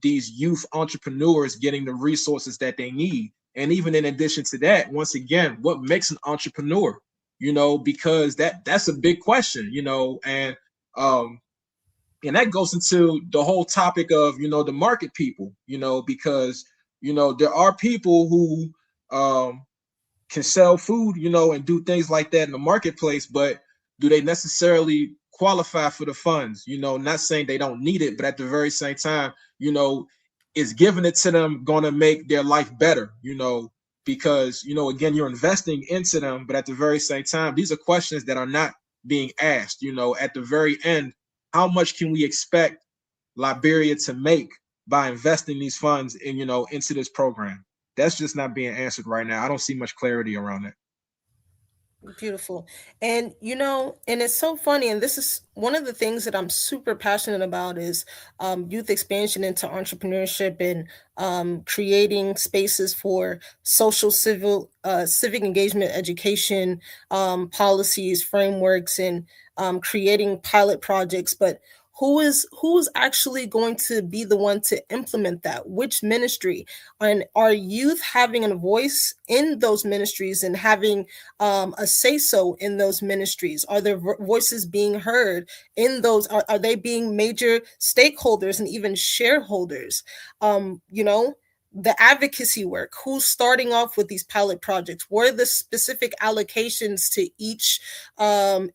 these youth entrepreneurs getting the resources that they need? And even in addition to that, once again, what makes an entrepreneur? Because that's a big question, and that goes into the whole topic of, the market people, because, there are people who can sell food, and do things like that in the marketplace, but do they necessarily qualify for the funds? Not saying they don't need it, but at the very same time, is giving it to them going to make their life better? Because, again, you're investing into them, but at the very same time, these are questions that are not being asked. At the very end, how much can we expect Liberia to make by investing these funds in, into this program? That's just not being answered right now. I don't see much clarity around it. Beautiful. And and it's so funny, and this is one of the things that I'm super passionate about is youth expansion into entrepreneurship and creating spaces for social civic engagement education, policies, frameworks, and creating pilot projects. But who's actually going to be the one to implement that? Which ministry? And are youth having a voice in those ministries and having a say so in those ministries? Are their voices being heard in those? Are they being major stakeholders and even shareholders? The advocacy work, who's starting off with these pilot projects? What are the specific allocations to each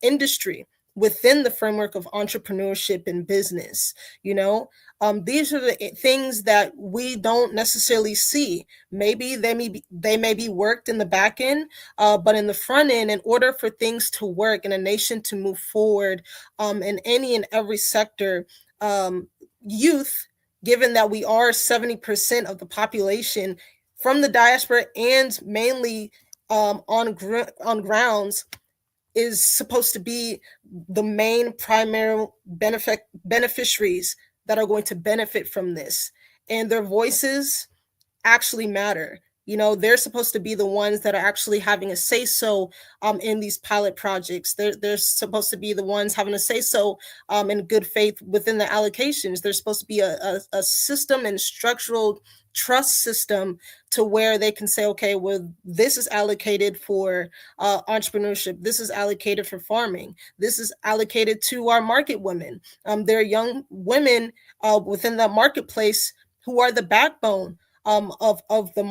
industry within the framework of entrepreneurship and business? These are the things that we don't necessarily see. Maybe they may be worked in the back end, but in the front end, in order for things to work and a nation to move forward in any and every sector, youth, given that we are 70% of the population from the diaspora and mainly on grounds, is supposed to be the main primary beneficiaries that are going to benefit from this. And their voices actually matter. They're supposed to be the ones that are actually having a say so in these pilot projects. They're supposed to be the ones having a say so in good faith within the allocations. There's supposed to be a system and structural trust system to where they can say, okay, well, this is allocated for entrepreneurship. This is allocated for farming. This is allocated to our market women. There are young women within that marketplace who are the backbone of the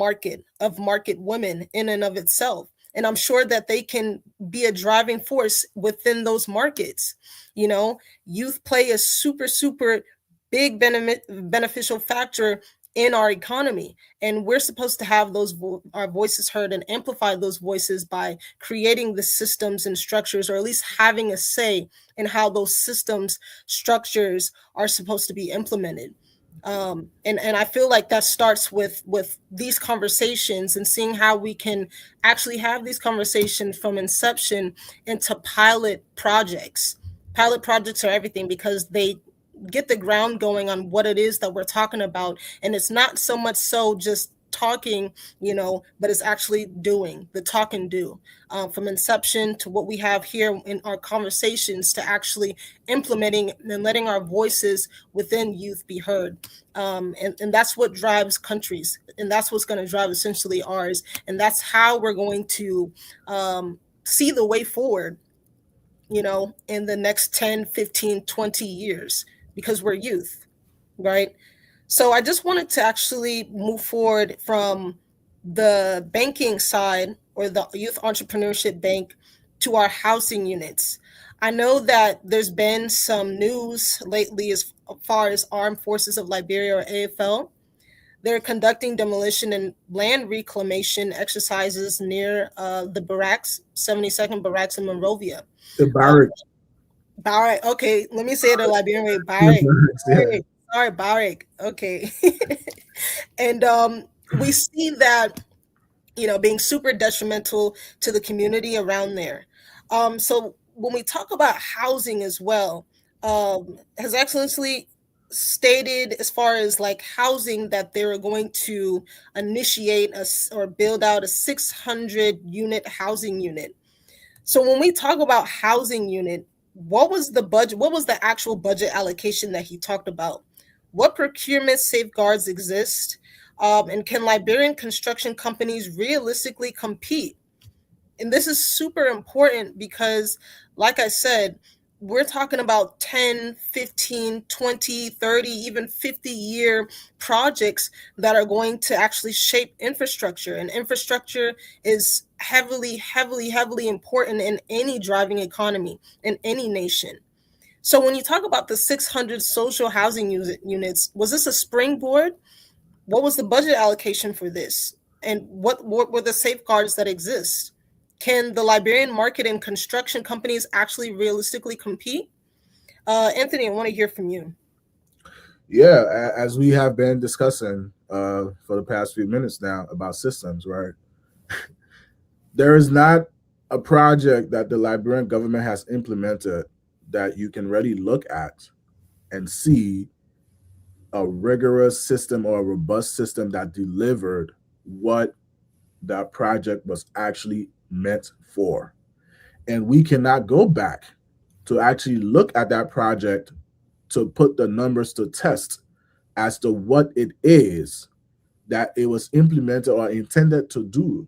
market women in and of itself. And I'm sure that they can be a driving force within those markets. Youth play a super, super big beneficial factor in our economy. And we're supposed to have our voices heard and amplify those voices by creating the systems and structures, or at least having a say in how those systems, structures are supposed to be implemented. And I feel like that starts with these conversations and seeing how we can actually have these conversations from inception into pilot projects. Pilot projects are everything because they get the ground going on what it is that we're talking about, and it's not so much so just talking, but it's actually doing the talk and do, from inception to what we have here in our conversations to actually implementing and letting our voices within youth be heard. And that's what drives countries, and that's what's going to drive essentially ours, and that's how we're going to see the way forward, in the next 10, 15, 20 years, because we're youth, right? So I just wanted to actually move forward from the banking side, or the youth entrepreneurship bank, to our housing units. I know that there's been some news lately as far as Armed Forces of Liberia, or AFL. They're conducting demolition and land reclamation exercises near the barracks, 72nd Barracks in Monrovia. The Uh, barracks. Barak. Okay, let me say it the Liberian way. Barak. Yeah. Sorry, Barak. Okay. And we see that, being super detrimental to the community around there. So when we talk about housing as well, His Excellency stated as far as like housing that they were going to initiate or build out a 600 unit housing unit. So when we talk about housing unit, what was the budget? What was the actual budget allocation that he talked about? What procurement safeguards exist? And can Liberian construction companies realistically compete? And this is super important because, like I said, we're talking about 10, 15, 20, 30, even 50-year projects that are going to actually shape infrastructure. And infrastructure is heavily, heavily, heavily important in any driving economy in any nation. So when you talk about the 600 social housing units, was this a springboard? What was the budget allocation for this? And what were the safeguards that exist? Can the Liberian market and construction companies actually realistically compete? Anthony, I want to hear from you. Yeah, as we have been discussing for the past few minutes now about systems, right? There is not a project that the Liberian government has implemented that you can really look at and see a rigorous system or a robust system that delivered what that project was actually meant for. And we cannot go back to actually look at that project to put the numbers to test as to what it is that it was implemented or intended to do.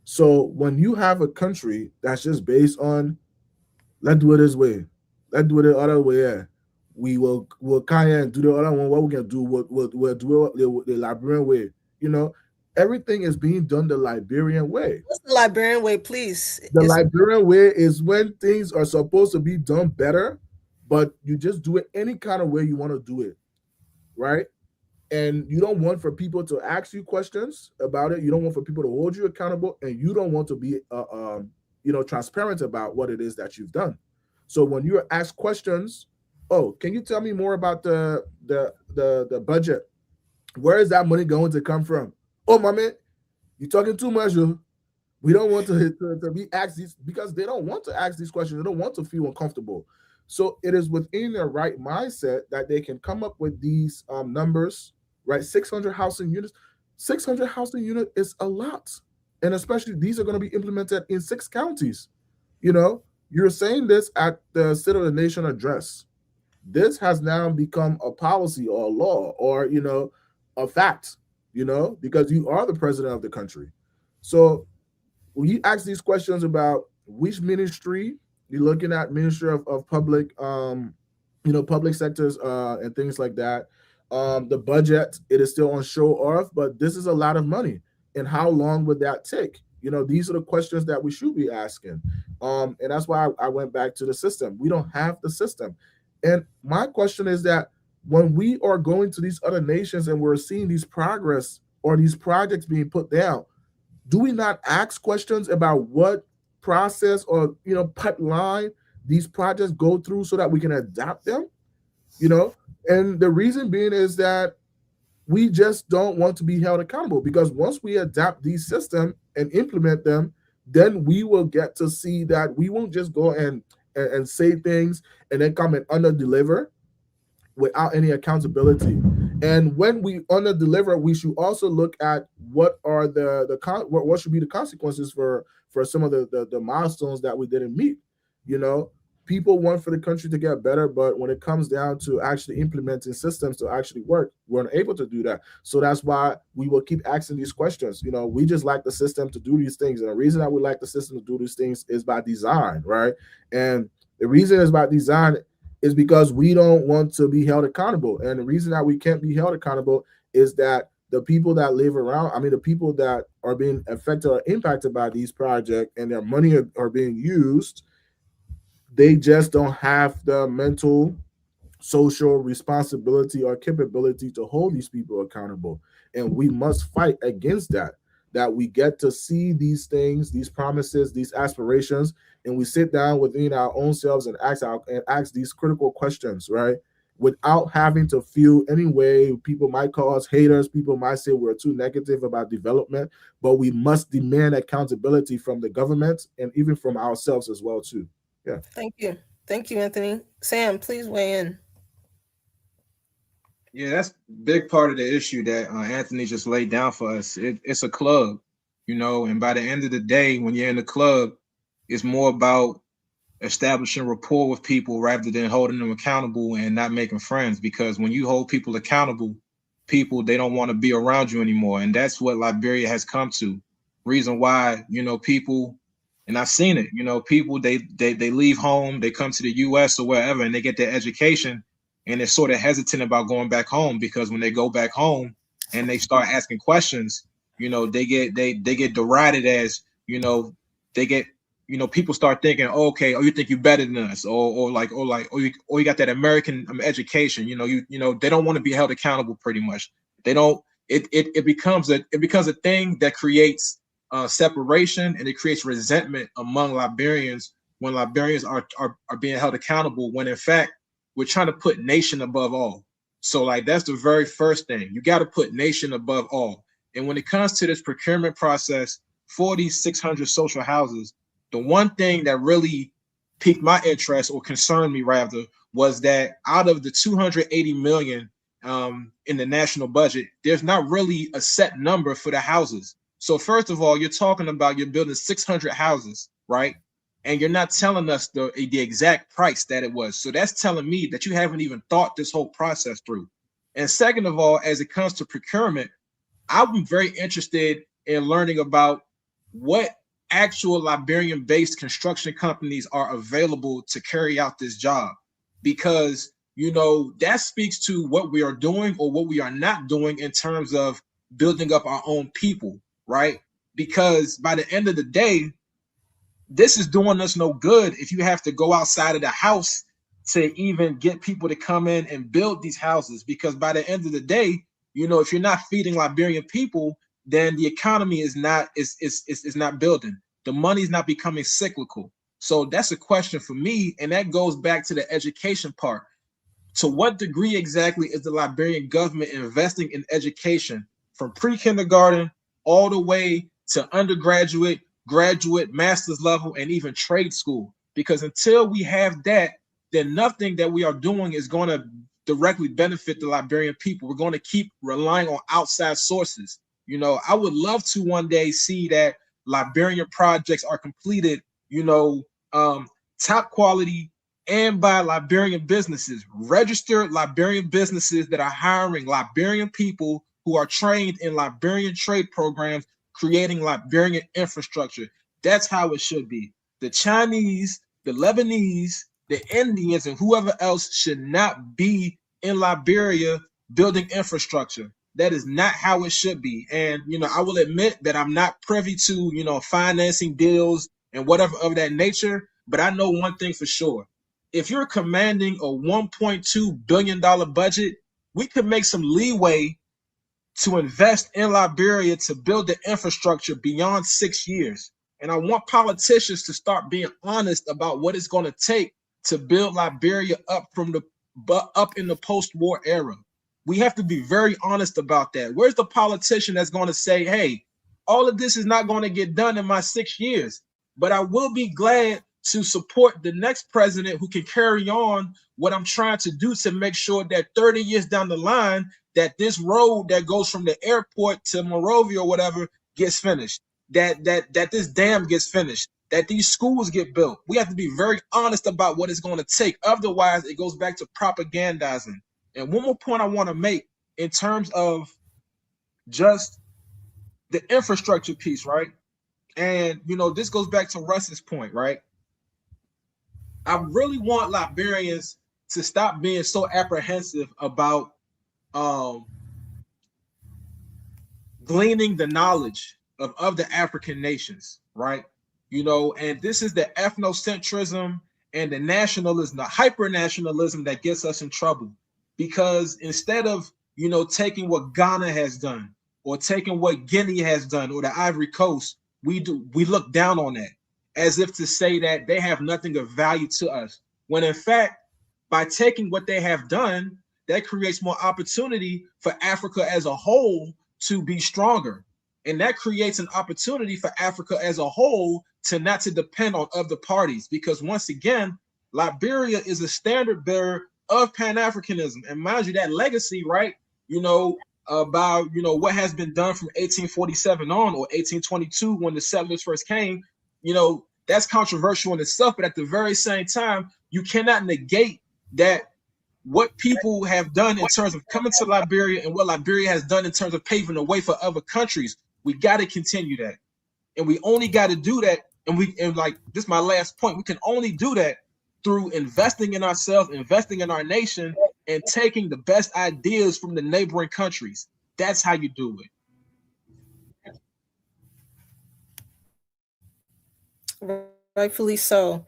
So when you have a country that's just based on, let's do it this way, let's do it the other way, yeah. We'll kind of do the other one. What we can do, we'll do it the Liberian way. You know, everything is being done the Liberian way. What's the Liberian way, please? The Liberian way is when things are supposed to be done better, but you just do it any kind of way you want to do it, right? And you don't want for people to ask you questions about it. You don't want for people to hold you accountable, and you don't want to be, transparent about what it is that you've done. So when you're asked questions, oh, can you tell me more about the budget? Where is that money going to come from? Oh, my man, you're talking too much. We don't want to be asked these because they don't want to ask these questions. They don't want to feel uncomfortable. So it is within their right mindset that they can come up with these numbers, right? 600 housing units. 600 housing unit is a lot. And especially these are going to be implemented in 6 counties. You know, you're saying this at the State of the Nation address. This has now become a policy or a law or, a fact, because you are the president of the country. So when you ask these questions about which ministry you're looking at, Ministry of Public, public sectors and things like that. The budget, it is still on show off, but this is a lot of money. And how long would that take? These are the questions that we should be asking. And that's why I went back to the system. We don't have the system. And my question is that when we are going to these other nations and we're seeing these progress or these projects being put down, do we not ask questions about what process or pipeline these projects go through so that we can adapt them? And the reason being is that we just don't want to be held accountable, because once we adapt these systems and implement them, then we will get to see that we won't just go and say things and then come and under deliver without any accountability. And when we under deliver, we should also look at what are what should be the consequences for some of the milestones that we didn't meet. People want for the country to get better, but when it comes down to actually implementing systems to actually work, we're unable to do that. So that's why we will keep asking these questions. We just like the system to do these things, and the reason that we like the system to do these things is by design, right? And the reason is by design is because we don't want to be held accountable. And the reason that we can't be held accountable is that the people that live around, the people that are being affected or impacted by these projects and their money are being used, they just don't have the mental, social responsibility or capability to hold these people accountable. And we must fight against that that we get to see these things, these promises, these aspirations, and we sit down within our own selves and ask these critical questions, right? Without having to feel any way. People might call us haters. People might say we're too negative about development, but we must demand accountability from the government and even from ourselves as well, too. Yeah. Thank you. Thank you, Anthony. Sam, please weigh in. Yeah, that's a big part of the issue that Anthony just laid down for us. It's a club, and by the end of the day, when you're in the club, it's more about establishing rapport with people rather than holding them accountable and not making friends. Because when you hold people accountable, they don't want to be around you anymore. And that's what Liberia has come to. Reason why, people, and I've seen it, people, they leave home, they come to the US or wherever, and they get their education, and they're sort of hesitant about going back home, because when they go back home and they start asking questions, they get derided as, they get, people start thinking, oh, okay, oh, you think you're better than us, or you got that American education, they don't want to be held accountable. Pretty much, they don't. It becomes a thing that creates separation, and it creates resentment among Liberians when Liberians are being held accountable. When in fact, we're trying to put nation above all. So like that's the very first thing. You got to put nation above all. And when it comes to this procurement process for these 600 social houses, the one thing that really piqued my interest, or concerned me rather, was that out of the 280 million in the national budget, there's not really a set number for the houses. So first of all, you're talking about you're building 600 houses, right? And you're not telling us the exact price that it was. So that's telling me that you haven't even thought this whole process through. And second of all, as it comes to procurement, I'm very interested in learning about what actual Liberian-based construction companies are available to carry out this job, because that speaks to what we are doing or what we are not doing in terms of building up our own people, right? Because by the end of the day, this is doing us no good if you have to go outside of the house to even get people to come in and build these houses. Because by the end of the day, if you're not feeding Liberian people, then the economy is not building. The money's not becoming cyclical. So that's a question for me, and that goes back to the education part. To what degree exactly is the Liberian government investing in education from pre-kindergarten all the way to undergraduate, graduate, master's level, and even trade school? Because until we have that, then nothing that we are doing is going to directly benefit the Liberian people. We're going to keep relying on outside sources. I would love to one day see that Liberian projects are completed, top quality, and by Liberian businesses, registered Liberian businesses that are hiring Liberian people who are trained in Liberian trade programs, creating Liberian infrastructure. That's how it should be. The Chinese, the Lebanese, the Indians, and whoever else should not be in Liberia building infrastructure. That is not how it should be. And, I will admit that I'm not privy to, financing deals and whatever of that nature. But I know one thing for sure. If you're commanding a $1.2 billion budget, we could make some leeway to invest in Liberia to build the infrastructure beyond 6 years. And I want politicians to start being honest about what it's going to take to build Liberia up in the post-war era. We have to be very honest about that. Where's the politician that's going to say, hey, all of this is not going to get done in my 6 years, but I will be glad to support the next president who can carry on what I'm trying to do to make sure that 30 years down the line, that this road that goes from the airport to Monrovia or whatever gets finished, that this dam gets finished, that these schools get built. We have to be very honest about what it's going to take. Otherwise, it goes back to propagandizing. And one more point I want to make in terms of just the infrastructure piece, right? And, this goes back to Russ's point, right? I really want Liberians to stop being so apprehensive about gleaning the knowledge of the African nations, right? And this is the ethnocentrism and the nationalism, the hyper-nationalism that gets us in trouble. Because instead of, taking what Ghana has done, or taking what Guinea has done or the Ivory Coast, we look down on that as if to say that they have nothing of value to us. When in fact, by taking what they have done, that creates more opportunity for Africa as a whole to be stronger. And that creates an opportunity for Africa as a whole to not to depend on other parties. Because once again, Liberia is a standard bearer of Pan-Africanism. And mind you, that legacy, right, about, what has been done from 1847 on, or 1822 when the settlers first came, that's controversial in itself. But at the very same time, you cannot negate that what people have done in terms of coming to Liberia and what Liberia has done in terms of paving the way for other countries. We got to continue that. And we only got to do that. And like, this is my last point. We can only do that through investing in ourselves, investing in our nation, and taking the best ideas from the neighboring countries. That's how you do it. Rightfully so.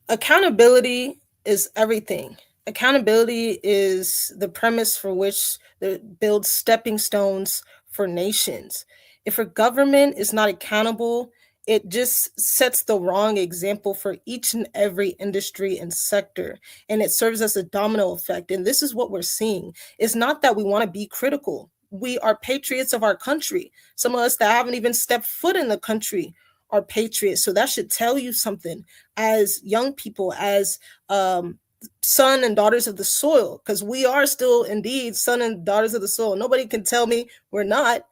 Accountability is everything. Accountability is the premise for which it builds stepping stones for nations. If a government is not accountable, it just sets the wrong example for each and every industry and sector, and it serves as a domino effect. And this is what we're seeing. It's not that we want to be critical. We are patriots of our country. Some of us that haven't even stepped foot in the country are patriots. So that should tell you something as young people, as son and daughters of the soil, because we are still indeed son and daughters of the soil. Nobody can tell me we're not.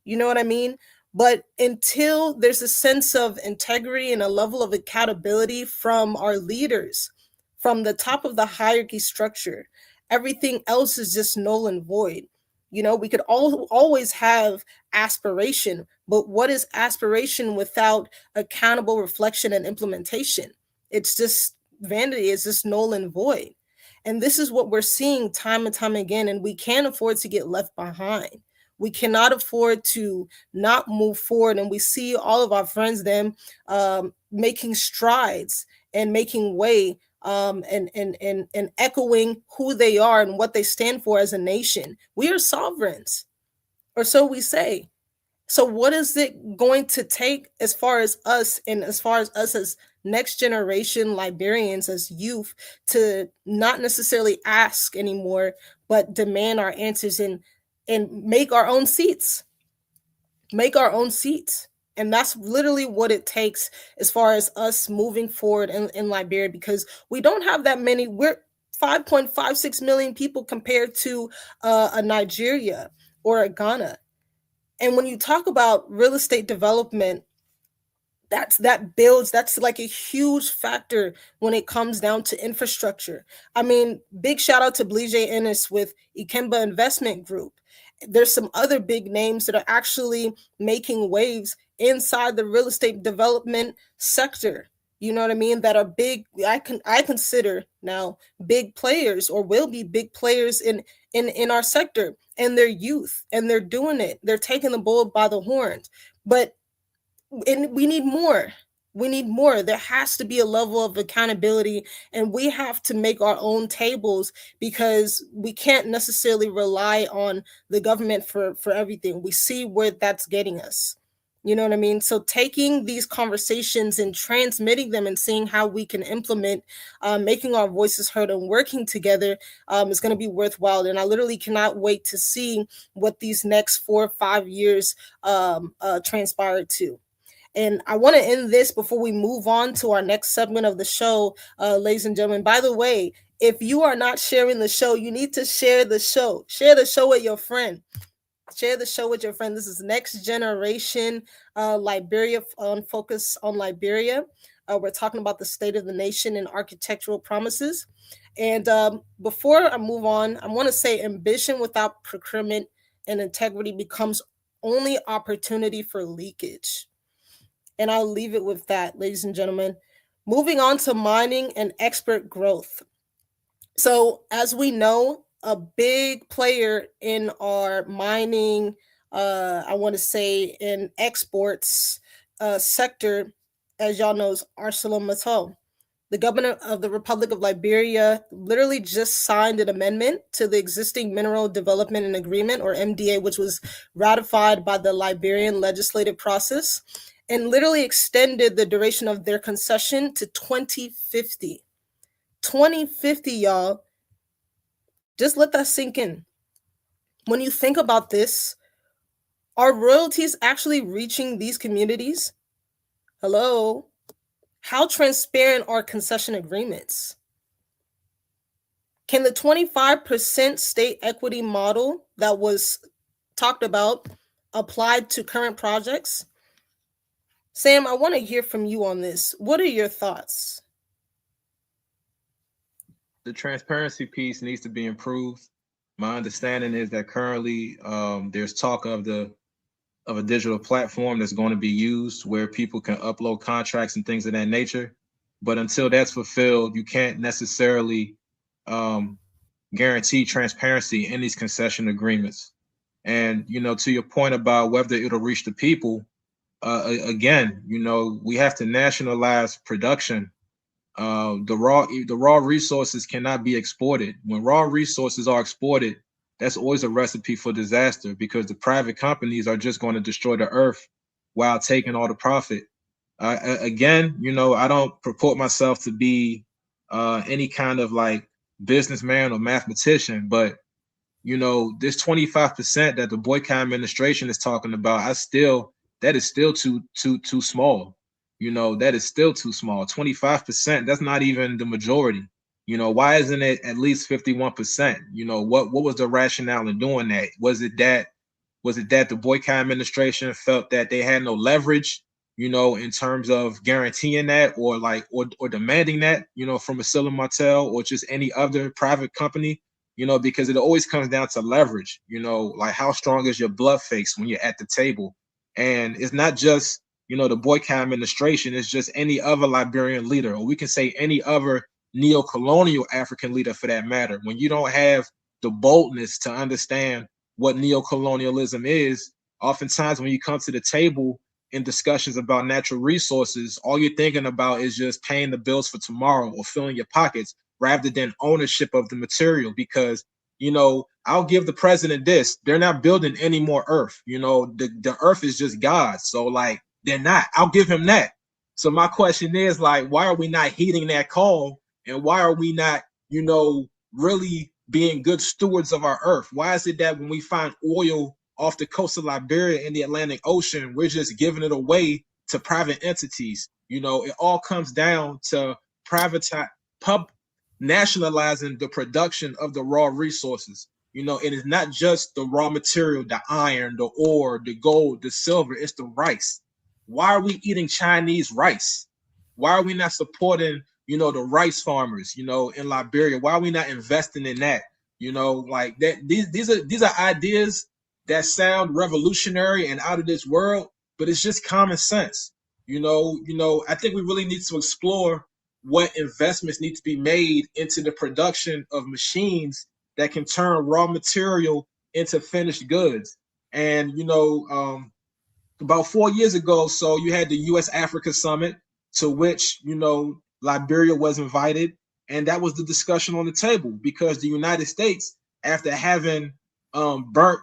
You know what I mean? But until there's a sense of integrity and a level of accountability from our leaders, from the top of the hierarchy structure, everything else is just null and void. We could always have aspiration, but what is aspiration without accountable reflection and implementation? It's just vanity. It's just null and void. And this is what we're seeing time and time again, and we can't afford to get left behind. We cannot afford to not move forward. And we see all of our friends them making strides and making way, and echoing who they are and what they stand for as a nation. We are sovereigns, or so we say. So what is it going to take as far as us, and as far as us as next generation Liberians, as youth, to not necessarily ask anymore, but demand our answers and make our own seats? Make our own seats. And that's literally what it takes as far as us moving forward in Liberia, because we don't have that many. We're 5.56 million people compared to a Nigeria or a Ghana. And when you talk about real estate development, that's like a huge factor when it comes down to infrastructure. I mean, big shout out to Blige Ennis with Ikemba Investment Group. There's some other big names that are actually making waves inside the real estate development sector. You know what I mean? That are big. I consider now big players, or will be big players in our sector, and their youth, and they're doing it. They're taking the bull by the horns. But we need more. We need more. There has to be a level of accountability, and we have to make our own tables, because we can't necessarily rely on the government for everything. We see where that's getting us. You know what I mean? So taking these conversations and transmitting them and seeing how we can implement, making our voices heard and working together, is going to be worthwhile. And I literally cannot wait to see what these next 4 or 5 years transpire to. And I want to end this before we move on to our next segment of the show, ladies and gentlemen. By the way, if you are not sharing the show, you need to share the show. Share the show with your friend. Share the show with your friend. This is Next Generation Liberia, on Focus on Liberia. We're talking about the state of the nation and architectural promises. And before I move on, I want to say ambition without procurement and integrity becomes only opportunity for leakage. And I'll leave it with that, ladies and gentlemen. Moving on to mining and expert growth. So, as we know, a big player in our mining, I want to say in exports sector, as y'all know, is ArcelorMittal. The governor of the Republic of Liberia literally just signed an amendment to the existing Mineral Development and Agreement, or MDA, which was ratified by the Liberian legislative process, and literally extended the duration of their concession to 2050. 2050, y'all. Just let that sink in. When you think about this, are royalties actually reaching these communities? Hello? How transparent are concession agreements? Can the 25% state equity model that was talked about apply to current projects? Sam, I want to hear from you on this. What are your thoughts? The transparency piece needs to be improved. My understanding is that currently there's talk of a digital platform that's going to be used where people can upload contracts and things of that nature. But until that's fulfilled, you can't necessarily guarantee transparency in these concession agreements. And, to your point about whether it'll reach the people, again, we have to nationalize production. The raw resources cannot be exported. When raw resources are exported, that's always a recipe for disaster, because the private companies are just going to destroy the earth while taking all the profit. Again, I don't purport myself to be any kind of like businessman or mathematician, but this 25% that the boycott administration is talking about, that is still too small. That is still too small. 25%, that's not even the majority. Why isn't it at least 51%? What was the rationale in doing that? Was it that the boycott administration felt that they had no leverage, in terms of guaranteeing that, or demanding that, from Asila Martel or just any other private company? Because it always comes down to leverage, like how strong is your bluff face when you're at the table? And it's not just, the boycott administration, it's just any other Liberian leader, or we can say any other neo-colonial African leader for that matter. When you don't have the boldness to understand what neo-colonialism is, oftentimes when you come to the table in discussions about natural resources, all you're thinking about is just paying the bills for tomorrow or filling your pockets, rather than ownership of the material. Because, I'll give the president this: they're not building any more earth. The earth is just God's. So like, they're not. I'll give him that. So my question is, like, why are we not heeding that call? And why are we not, really being good stewards of our earth? Why is it that when we find oil off the coast of Liberia in the Atlantic Ocean, we're just giving it away to private entities? It all comes down to nationalizing the production of the raw resources. It is not just the raw material, the iron, the ore, the gold, the silver, it's the rice. Why are we eating Chinese rice? Why are we not supporting, the rice farmers, in Liberia? Why are we not investing in that? Like that, these are ideas that sound revolutionary and out of this world, but it's just common sense. I think we really need to explore what investments need to be made into the production of machines that can turn raw material into finished goods. And, about 4 years ago, so you had the U.S. Africa Summit, to which, Liberia was invited. And that was the discussion on the table, because the United States, after having burnt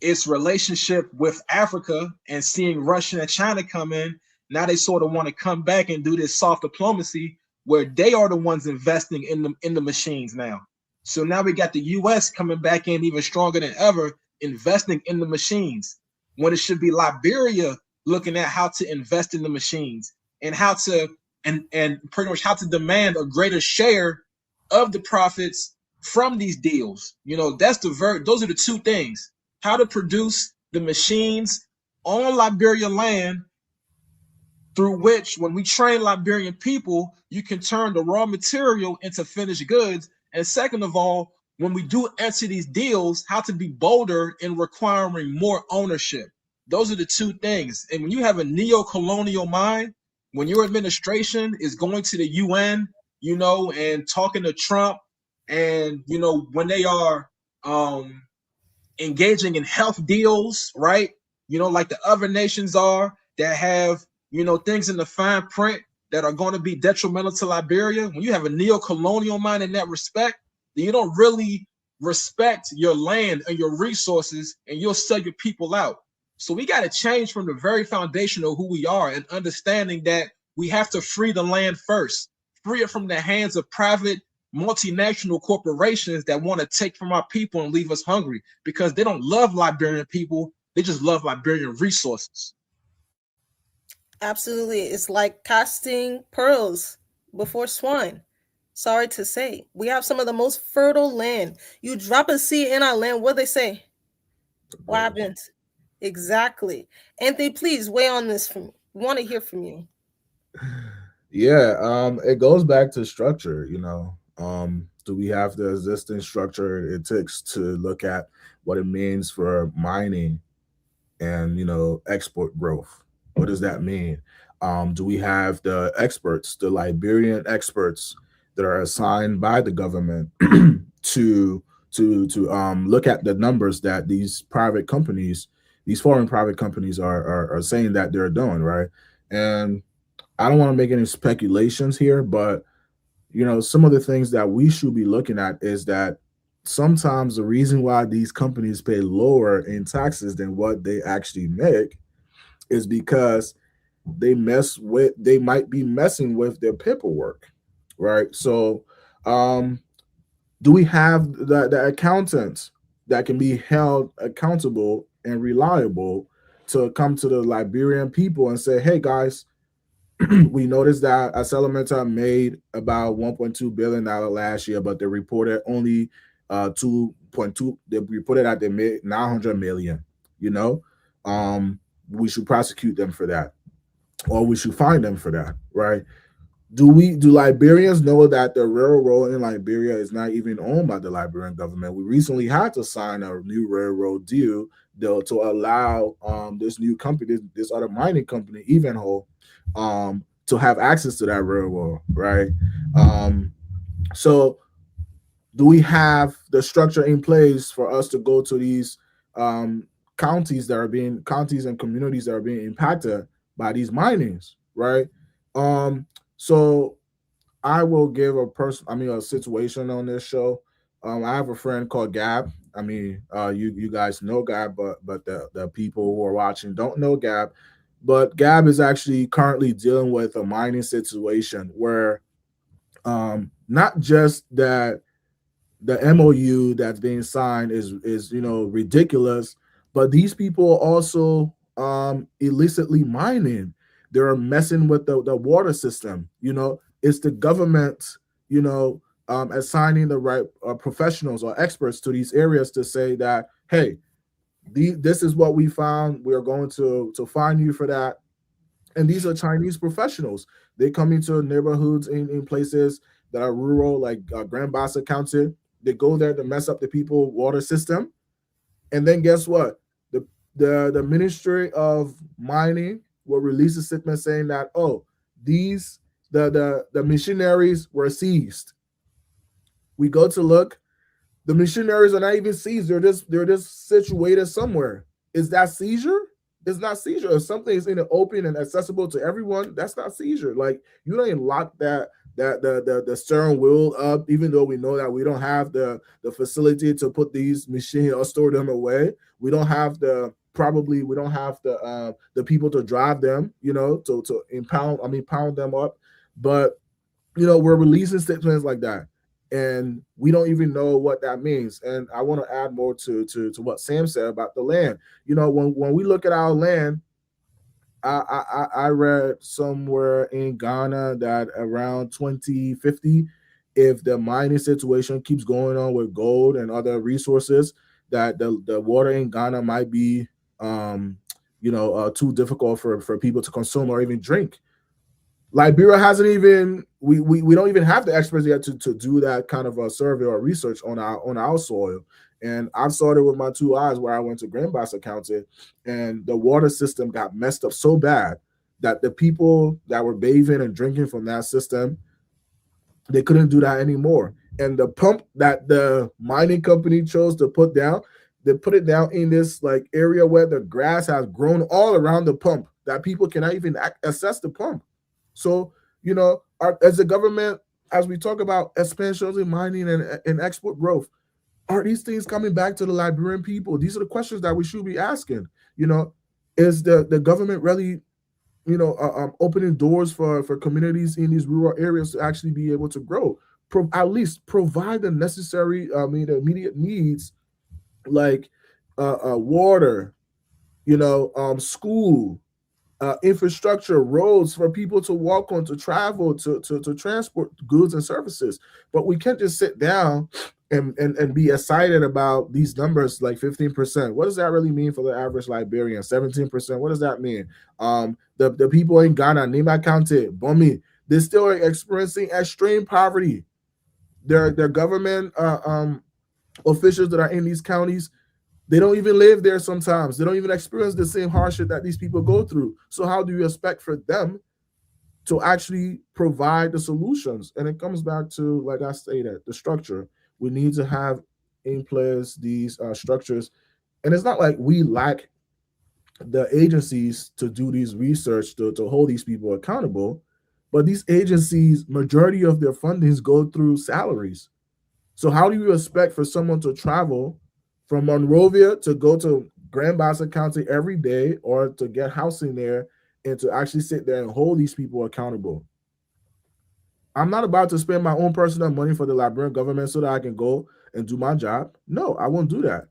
its relationship with Africa and seeing Russia and China come in, now they sort of want to come back and do this soft diplomacy where they are the ones investing in the machines now. So now we got the U.S. coming back in even stronger than ever, investing in the machines, when it should be Liberia looking at how to invest in the machines and how to and pretty much how to demand a greater share of the profits from these deals. Those are the two things: how to produce the machines on Liberian land, through which, when we train Liberian people, you can turn the raw material into finished goods. And second of all, when we do enter these deals, how to be bolder in requiring more ownership. Those are the two things. And when you have a neo-colonial mind, when your administration is going to the UN, and talking to Trump, and, when they are engaging in health deals, right? Like the other nations are, that have, things in the fine print that are going to be detrimental to Liberia, when you have a neo-colonial mind in that respect, then you don't really respect your land and your resources, and you'll sell your people out. So we got to change from the very foundation of who we are and understanding that we have to free the land first, free it from the hands of private multinational corporations that want to take from our people and leave us hungry, because they don't love Liberian people. They just love Liberian resources. Absolutely. It's like casting pearls before swine. Sorry to say. We have some of the most fertile land. You drop a seed in our land, what they say? What happens? Exactly. Anthony, please weigh on this from me. We want to hear from you. Yeah, it goes back to structure, do we have the existing structure it takes to look at what it means for mining and export growth? What does that mean? Do we have the experts, the Liberian experts that are assigned by the government to look at the numbers that these private companies, these foreign private companies are saying that they're doing, right? And I don't want to make any speculations here, but some of the things that we should be looking at is that sometimes the reason why these companies pay lower in taxes than what they actually make is because they might be messing with their paperwork, right? So do we have the accountants that can be held accountable and reliable to come to the Liberian people and say, hey guys, we noticed that Acelamenta made about $1.2 billion last year, but they reported only 2.2. They reported that they made 900 million. We should prosecute them for that, or we should fine them for that, right? Do Liberians know that the railroad in Liberia is not even owned by the Liberian government? We recently had to sign a new railroad deal to allow this new company, this other mining company, Evenho, to have access to that railroad, right? So do we have the structure in place for us to go to these counties and communities that are being impacted by these minings, right? So I will give a situation on this show. I have a friend called Gab. You guys know Gab, but the people who are watching don't know Gab. But Gab is actually currently dealing with a mining situation where not just that the MOU that's being signed is ridiculous, but these people also illicitly mining. They're messing with the water system. It's the government, assigning the right professionals or experts to these areas to say that, hey, this is what we found. We are going to fine you for that. And these are Chinese professionals. They come into neighborhoods in places that are rural, like Grand Bassa County. They go there to mess up the people water system. And then guess what? The Ministry of Mining will release a statement saying that, the missionaries were seized. We go to look. The missionaries are not even seized. They're just situated somewhere. Is that seizure? It's not seizure. If something is in the open and accessible to everyone, that's not seizure. Like, you don't even lock the steering wheel up, even though we know that we don't have the facility to put these machines or store them away. We don't have the people to drive them, to pound them up. But we're releasing statements like that, and we don't even know what that means. And I want to add more to what Sam said about the land. When we look at our land, I read somewhere in Ghana that around 2050, if the mining situation keeps going on with gold and other resources, that the water in Ghana might be too difficult for people to consume or even drink. Liberia hasn't even we don't even have the experts yet to do that kind of a survey or research on our soil. And I've saw it with my two eyes where I went to Grand Bassa County, and the water system got messed up so bad that the people that were bathing and drinking from that system, they couldn't do that anymore. And the pump that the mining company chose to put down, they put it down in this like area where the grass has grown all around the pump that people cannot even access the pump. So As a government, as we talk about expansions in mining and export growth, are these things coming back to the Liberian people? These are the questions that we should be asking. Is the government really, opening doors for communities in these rural areas to actually be able to grow? At least provide the necessary, the immediate needs, like water, school, infrastructure, roads for people to walk on, to travel, to transport goods and services. But we can't just sit down and be excited about these numbers, like 15%. What does that really mean for the average Liberian? 17%. What does that mean? The people in Ghana, Nima County, Bomi, they're still experiencing extreme poverty. Their government officials that are in these counties, they don't even live there sometimes. They don't even experience the same hardship that these people go through. So how do you expect for them to actually provide the solutions? And it comes back to, like I stated, the structure. We need to have in place these structures. And it's not like we lack the agencies to do these research, to hold these people accountable, but these agencies, majority of their fundings go through salaries. So how do you expect for someone to travel from Monrovia to go to Grand Bassa County every day, or to get housing there, and to actually sit there and hold these people accountable? I'm not about to spend my own personal money for the Liberian government so that I can go and do my job. No, I won't do that.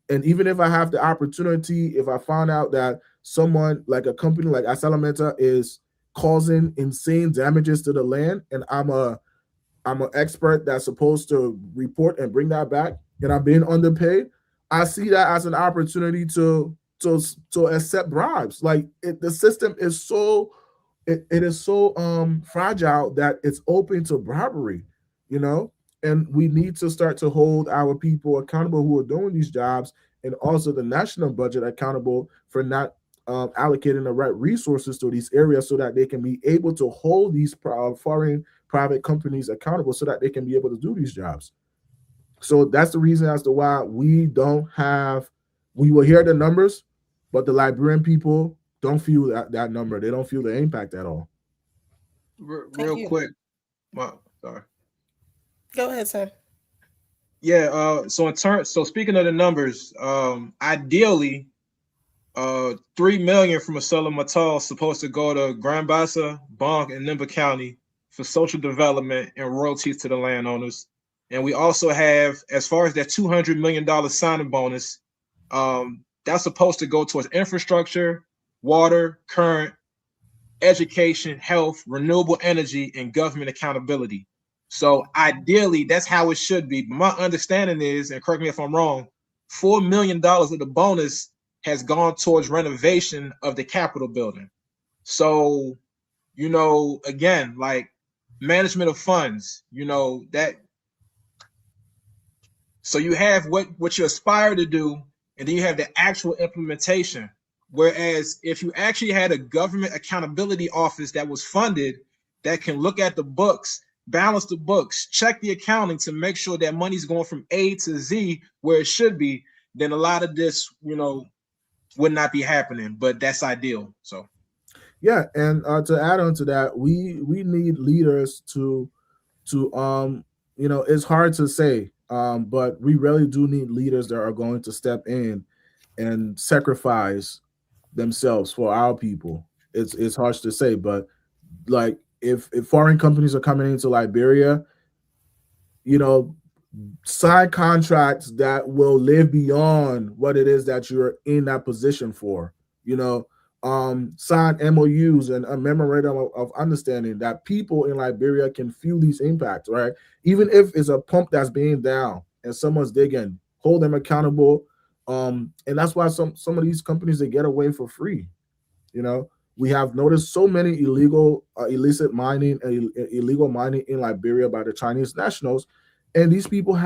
And even if I have the opportunity, if I find out that someone, like a company like Asalameta, is causing insane damages to the land, and I'm an expert that's supposed to report and bring that back, and I'm being underpaid, I see that as an opportunity to accept bribes. Like, the system is so, it is so fragile that it's open to bribery, you know. And we need to start to hold our people accountable who are doing these jobs, and also the national budget accountable for not allocating the right resources to these areas, so that they can be able to hold these foreign private companies accountable, so that they can be able to do these jobs. So that's the reason as to why we don't have, we will hear the numbers, but the Liberian people don't feel that number. They don't feel the impact at all. Real quick. Sorry. Go ahead, Sam. Yeah, so speaking of the numbers, ideally, 3 million from Asela Matal is supposed to go to Grand Bassa, Bonk, and Nimba County for social development and royalties to the landowners. And we also have, as far as that $200 million signing bonus, that's supposed to go towards infrastructure, water, current, education, health, renewable energy, and government accountability. So ideally, that's how it should be. But my understanding is, and correct me if I'm wrong, $4 million of the bonus has gone towards renovation of the Capitol building. So, again, like management of funds, that. So you have what you aspire to do, and then you have the actual implementation. Whereas if you actually had a government accountability office that was funded, that can look at the books, balance the books, check the accounting to make sure that money's going from A to Z where it should be, then a lot of this, would not be happening. But that's ideal. So yeah, and to add on to that, we need leaders to it's hard to say, but we really do need leaders that are going to step in and sacrifice themselves for our people. It's harsh to say, but like, if foreign companies are coming into Liberia, sign contracts that will live beyond what it is that you're in that position for. Sign MOUs and a memorandum of understanding that people in Liberia can feel these impacts, right? Even if it's a pump that's being down and someone's digging, hold them accountable. And that's why some of these companies, they get away for free. We have noticed so many illicit mining, illegal mining in Liberia by the Chinese nationals, and these people they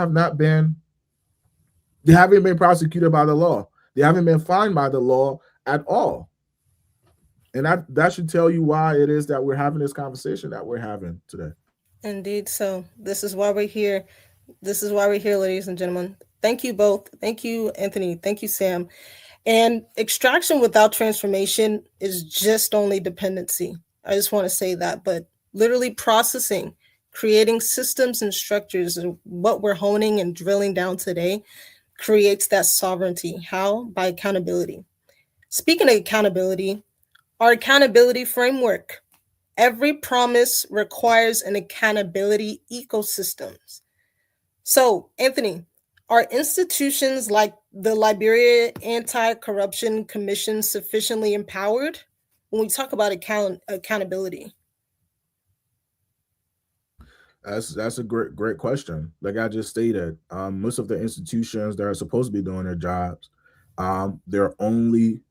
haven't been prosecuted by the law. They haven't been fined by the law at all. And that should tell you why it is that we're having this conversation that we're having today. Indeed. So this is why we're here. This is why we're here, ladies and gentlemen. Thank you both. Thank you, Anthony. Thank you, Sam. And extraction without transformation is just only dependency. I just want to say that, but literally processing, creating systems and structures, and what we're honing and drilling down today creates that sovereignty. How? By accountability. Speaking of accountability, our accountability framework. Every promise requires an accountability ecosystems. So, Anthony, are institutions like the Liberia Anti-Corruption Commission sufficiently empowered when we talk about accountability? That's a great question. Like I just stated, most of the institutions that are supposed to be doing their jobs, they're only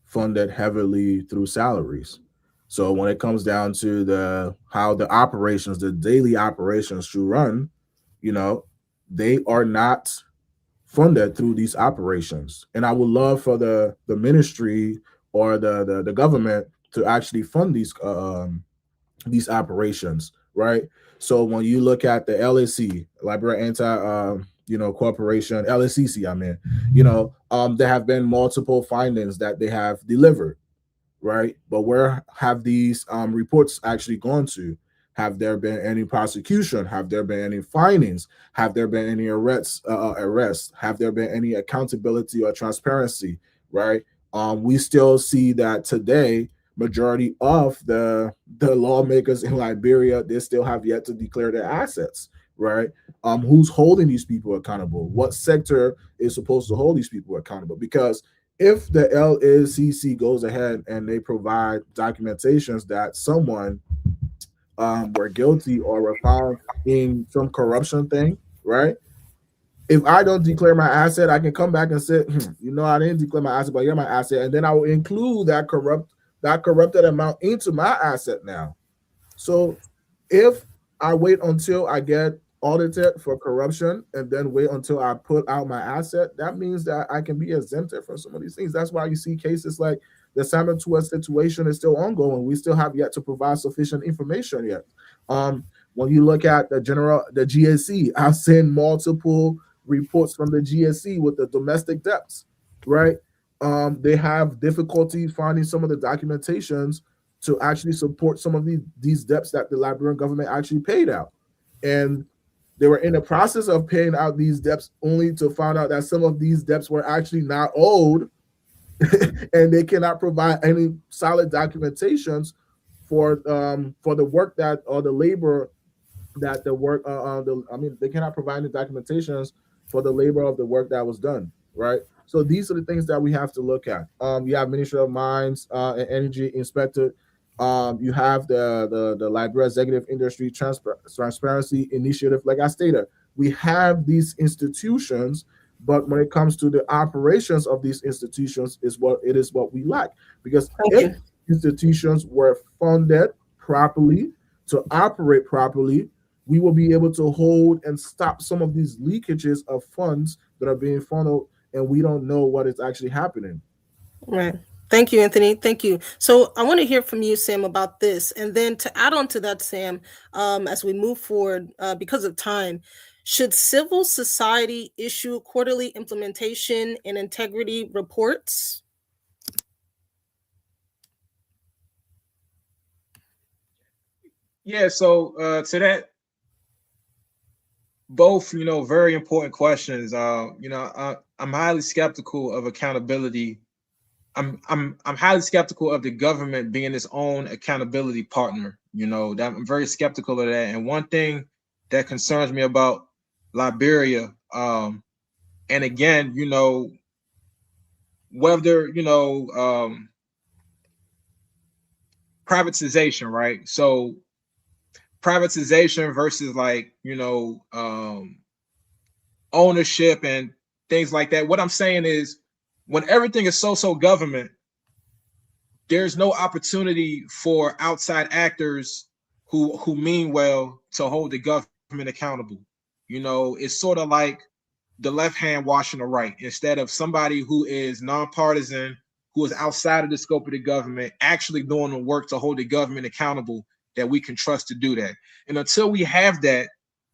funded heavily through salaries. So when it comes down to the how the operations, the daily operations should run, you know, they are not funded through these operations. And I would love for the ministry or the government to actually fund these operations, right? So when you look at the LSC, Liberia Anti Corporation, LSCC, I mean, there have been multiple findings that they have delivered, right? But where have these reports actually gone to? Have there been any prosecution? Have there been any findings? Have there been any arrests? Have there been any accountability or transparency? Right? We still see that today. Majority of the lawmakers in Liberia, they still have yet to declare their assets. Right? Who's holding these people accountable? What sector is supposed to hold these people accountable? Because if the LACC goes ahead and they provide documentations that someone were guilty or were found in some corruption thing, right? If I don't declare my asset, I can come back and say, I didn't declare my asset, but you're my asset, and then I will include that corrupted amount into my asset now. So if I wait until I get audited for corruption and then wait until I put out my asset, that means that I can be exempted from some of these things. That's why you see cases like the Simon Tour situation is still ongoing. We still have yet to provide sufficient information yet. When you look at the GSC, I've seen multiple reports from the GSC with the domestic debts, right? They have difficulty finding some of the documentations to actually support some of these debts that the Liberian government actually paid out. And they were in the process of paying out these debts only to find out that some of these debts were actually not owed and they cannot provide any solid documentations for the work that or the labor that the work they cannot provide any documentations for the labor of the work that was done, right? So these are the things that we have to look at. You have Ministry of Mines and Energy Inspector. You have the Liberia Executive Industry Transparency Initiative. Like I stated, we have these institutions, but when it comes to the operations of these institutions, is what we lack. Because if institutions were funded properly to operate properly, we will be able to hold and stop some of these leakages of funds that are being funneled, and we don't know what is actually happening. Right. Thank you, Anthony. Thank you. So I want to hear from you, Sam, about this. And then to add on to that, Sam, as we move forward, because of time, should civil society issue quarterly implementation and integrity reports? Yeah, so to that, both, very important questions. I'm highly skeptical of accountability. I'm highly skeptical of the government being its own accountability partner. That I'm very skeptical of that. And one thing that concerns me about Liberia, and again, whether privatization, right? So privatization versus ownership and things like that. What I'm saying is, when everything is so government, there's no opportunity for outside actors who mean well to hold the government accountable. It's sort of like the left hand washing the right, instead of somebody who is nonpartisan, who is outside of the scope of the government, actually doing the work to hold the government accountable that we can trust to do that. And until we have that,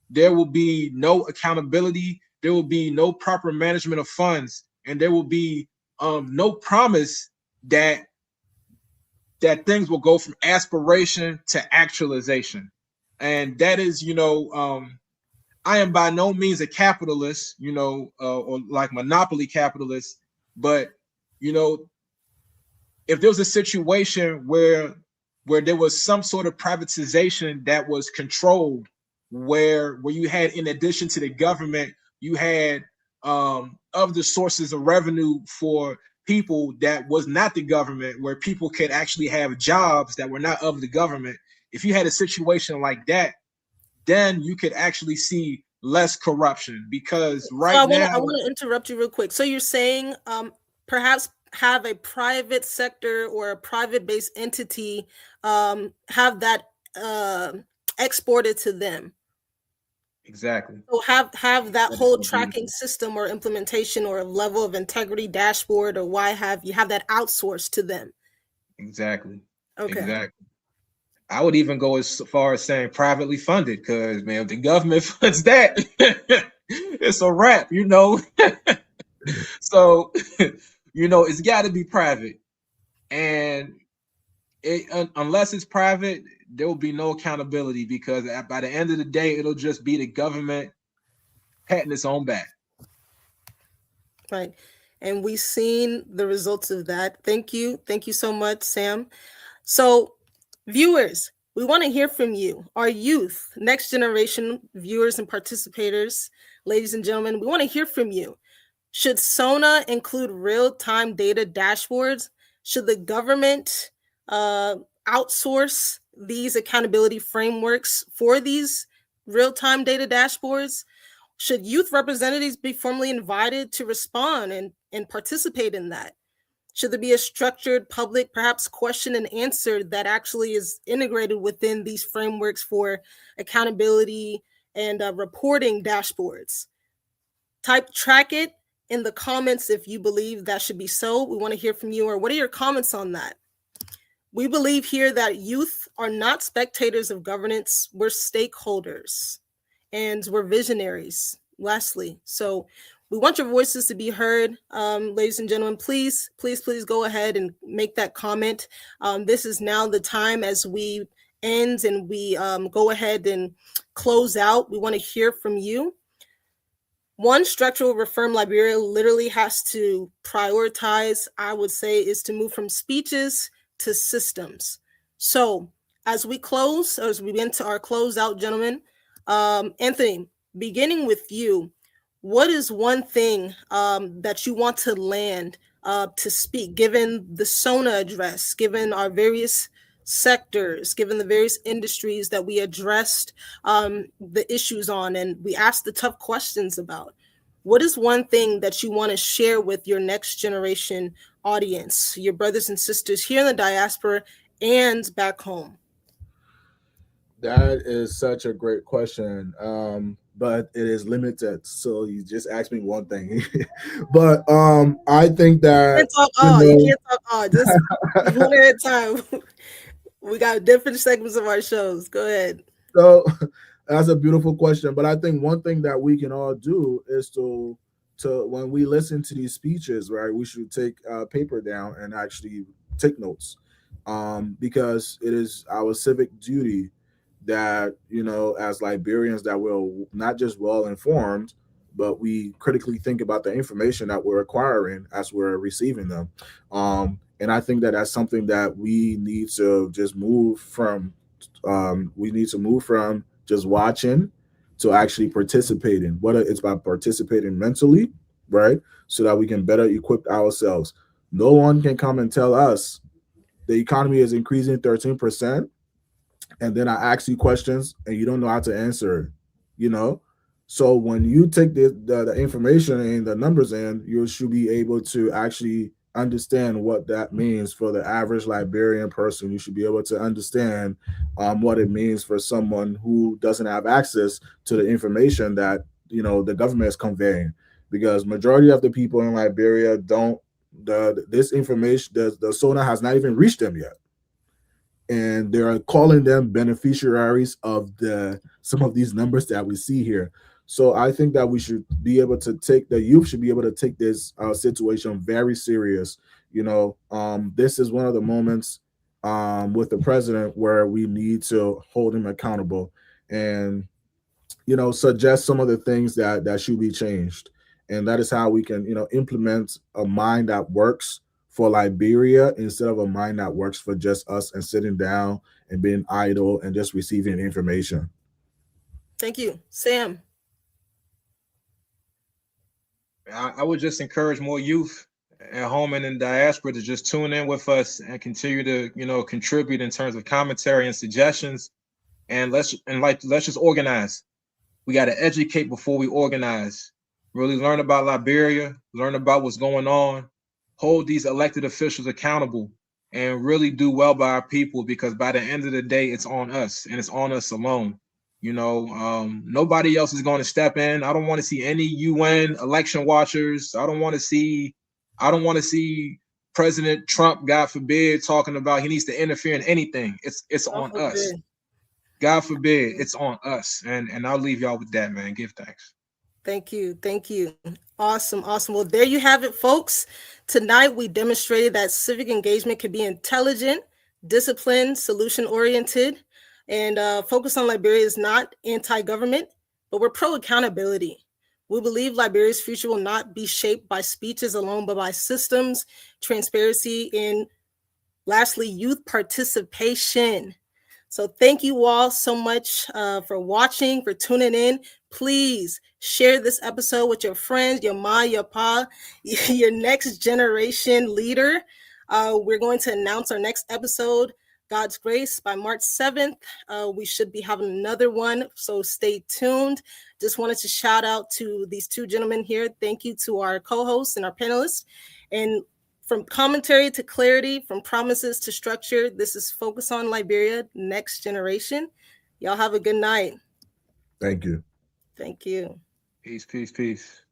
there will be no accountability, there will be no proper management of funds, and there will be no promise that that things will go from aspiration to actualization. And that is, I am by no means a capitalist, or like monopoly capitalist, but you know, if there was a situation where there was some sort of privatization that was controlled, where you had, in addition to the government, you had other sources of revenue for people that was not the government, where people could actually have jobs that were not of the government. If you had a situation like that, then you could actually see less corruption, because So right now, I want to interrupt you real quick. So you're saying perhaps have a private sector or a private based entity have that exported to them. exactly. So have that whole tracking system or implementation or level of integrity dashboard or why have you have that outsourced to them. Exactly. Okay. Exactly. I would even go as far as saying privately funded, because man, if the government funds that, it's a wrap, So, it's got to be private, and unless it's private, there will be no accountability, because by the end of the day, it'll just be the government patting its own back. Right. And we've seen the results of that. Thank you. Thank you so much, Sam. So, viewers, we want to hear from you, our youth, next generation viewers and participators. Ladies and gentlemen, we want to hear from you. Should SONA include real-time data dashboards? Should the government outsource these accountability frameworks for these real-time data dashboards? Should youth representatives be formally invited to respond and participate in that? Should there be a structured public, perhaps question and answer that actually is integrated within these frameworks for accountability and reporting dashboards? Track it in the comments if you believe that should be so. We want to hear from you. Or what are your comments on that? We believe here that youth are not spectators of governance. We're stakeholders and we're visionaries, lastly. So we want your voices to be heard. Ladies and gentlemen, please go ahead and make that comment. This is now the time as we end and we go ahead and close out. We want to hear from you. One structural reform Liberia literally has to prioritize, I would say, is to move from speeches to systems. So as we close, as we get to our closeout, gentlemen, Anthony, beginning with you, what is one thing that you want to land to speak, given the SONA address, given our various sectors, given the various industries that we addressed the issues on and we asked the tough questions about? What is one thing that you want to share with your next generation audience, your brothers and sisters here in the diaspora and back home? That is such a great question. But it is limited. So you just asked me one thing. But I think that you can't talk all. Just one at a time. We got different segments of our shows. Go ahead. So that's a beautiful question. But I think one thing that we can all do is to when we listen to these speeches, right, we should take paper down and actually take notes. Because it is our civic duty that, as Liberians, that we're not just well informed, but we critically think about the information that we're acquiring as we're receiving them. And I think that that's something that we need to just move from. We need to move from just watching to actually participating. Whether it's by participating mentally, right, so that we can better equip ourselves. No one can come and tell us the economy is increasing 13%, and then I ask you questions and you don't know how to answer, So when you take the information and the numbers in, you should be able to actually understand what that means for the average Liberian person. You should be able to understand what it means for someone who doesn't have access to the information that the government is conveying, because majority of the people in Liberia don't. This information, the SONA has not even reached them yet, and they're calling them beneficiaries of some of these numbers that we see here. So I think that we should be able to the youth should be able to take this situation very serious. This is one of the moments with the president where we need to hold him accountable and suggest some of the things that should be changed. And that is how we can implement a mind that works for Liberia instead of a mind that works for just us and sitting down and being idle and just receiving information. Thank you. Sam? I would just encourage more youth at home and in diaspora to just tune in with us and continue to contribute in terms of commentary and suggestions. And let's just organize. We got to educate before we organize. Really learn about Liberia, learn about what's going on, hold these elected officials accountable, and really do well by our people, because by the end of the day, it's on us and it's on us alone. Nobody else is going to step in. I don't want to see any UN election watchers. I don't want to see President Trump, God forbid, talking about he needs to interfere in anything. It's on us. God forbid, it's on us. And I'll leave y'all with that, man. Give thanks. Thank you. Thank you. Awesome. Awesome. Well, there you have it, folks. Tonight, we demonstrated that civic engagement can be intelligent, disciplined, solution-oriented, and Focus on Liberia is not anti-government, but we're pro-accountability. We believe Liberia's future will not be shaped by speeches alone, but by systems, transparency, and lastly, youth participation. So thank you all so much for watching, for tuning in. Please share this episode with your friends, your ma, your pa, your next generation leader. We're going to announce our next episode, God's Grace, by March 7th. We should be having another one, so stay tuned. Just wanted to shout out to these two gentlemen here. Thank you to our co-hosts and our panelists. And from commentary to clarity, from promises to structure, this is Focus on Liberia, Next Generation. Y'all have a good night. Thank you. Thank you. Peace, peace, peace.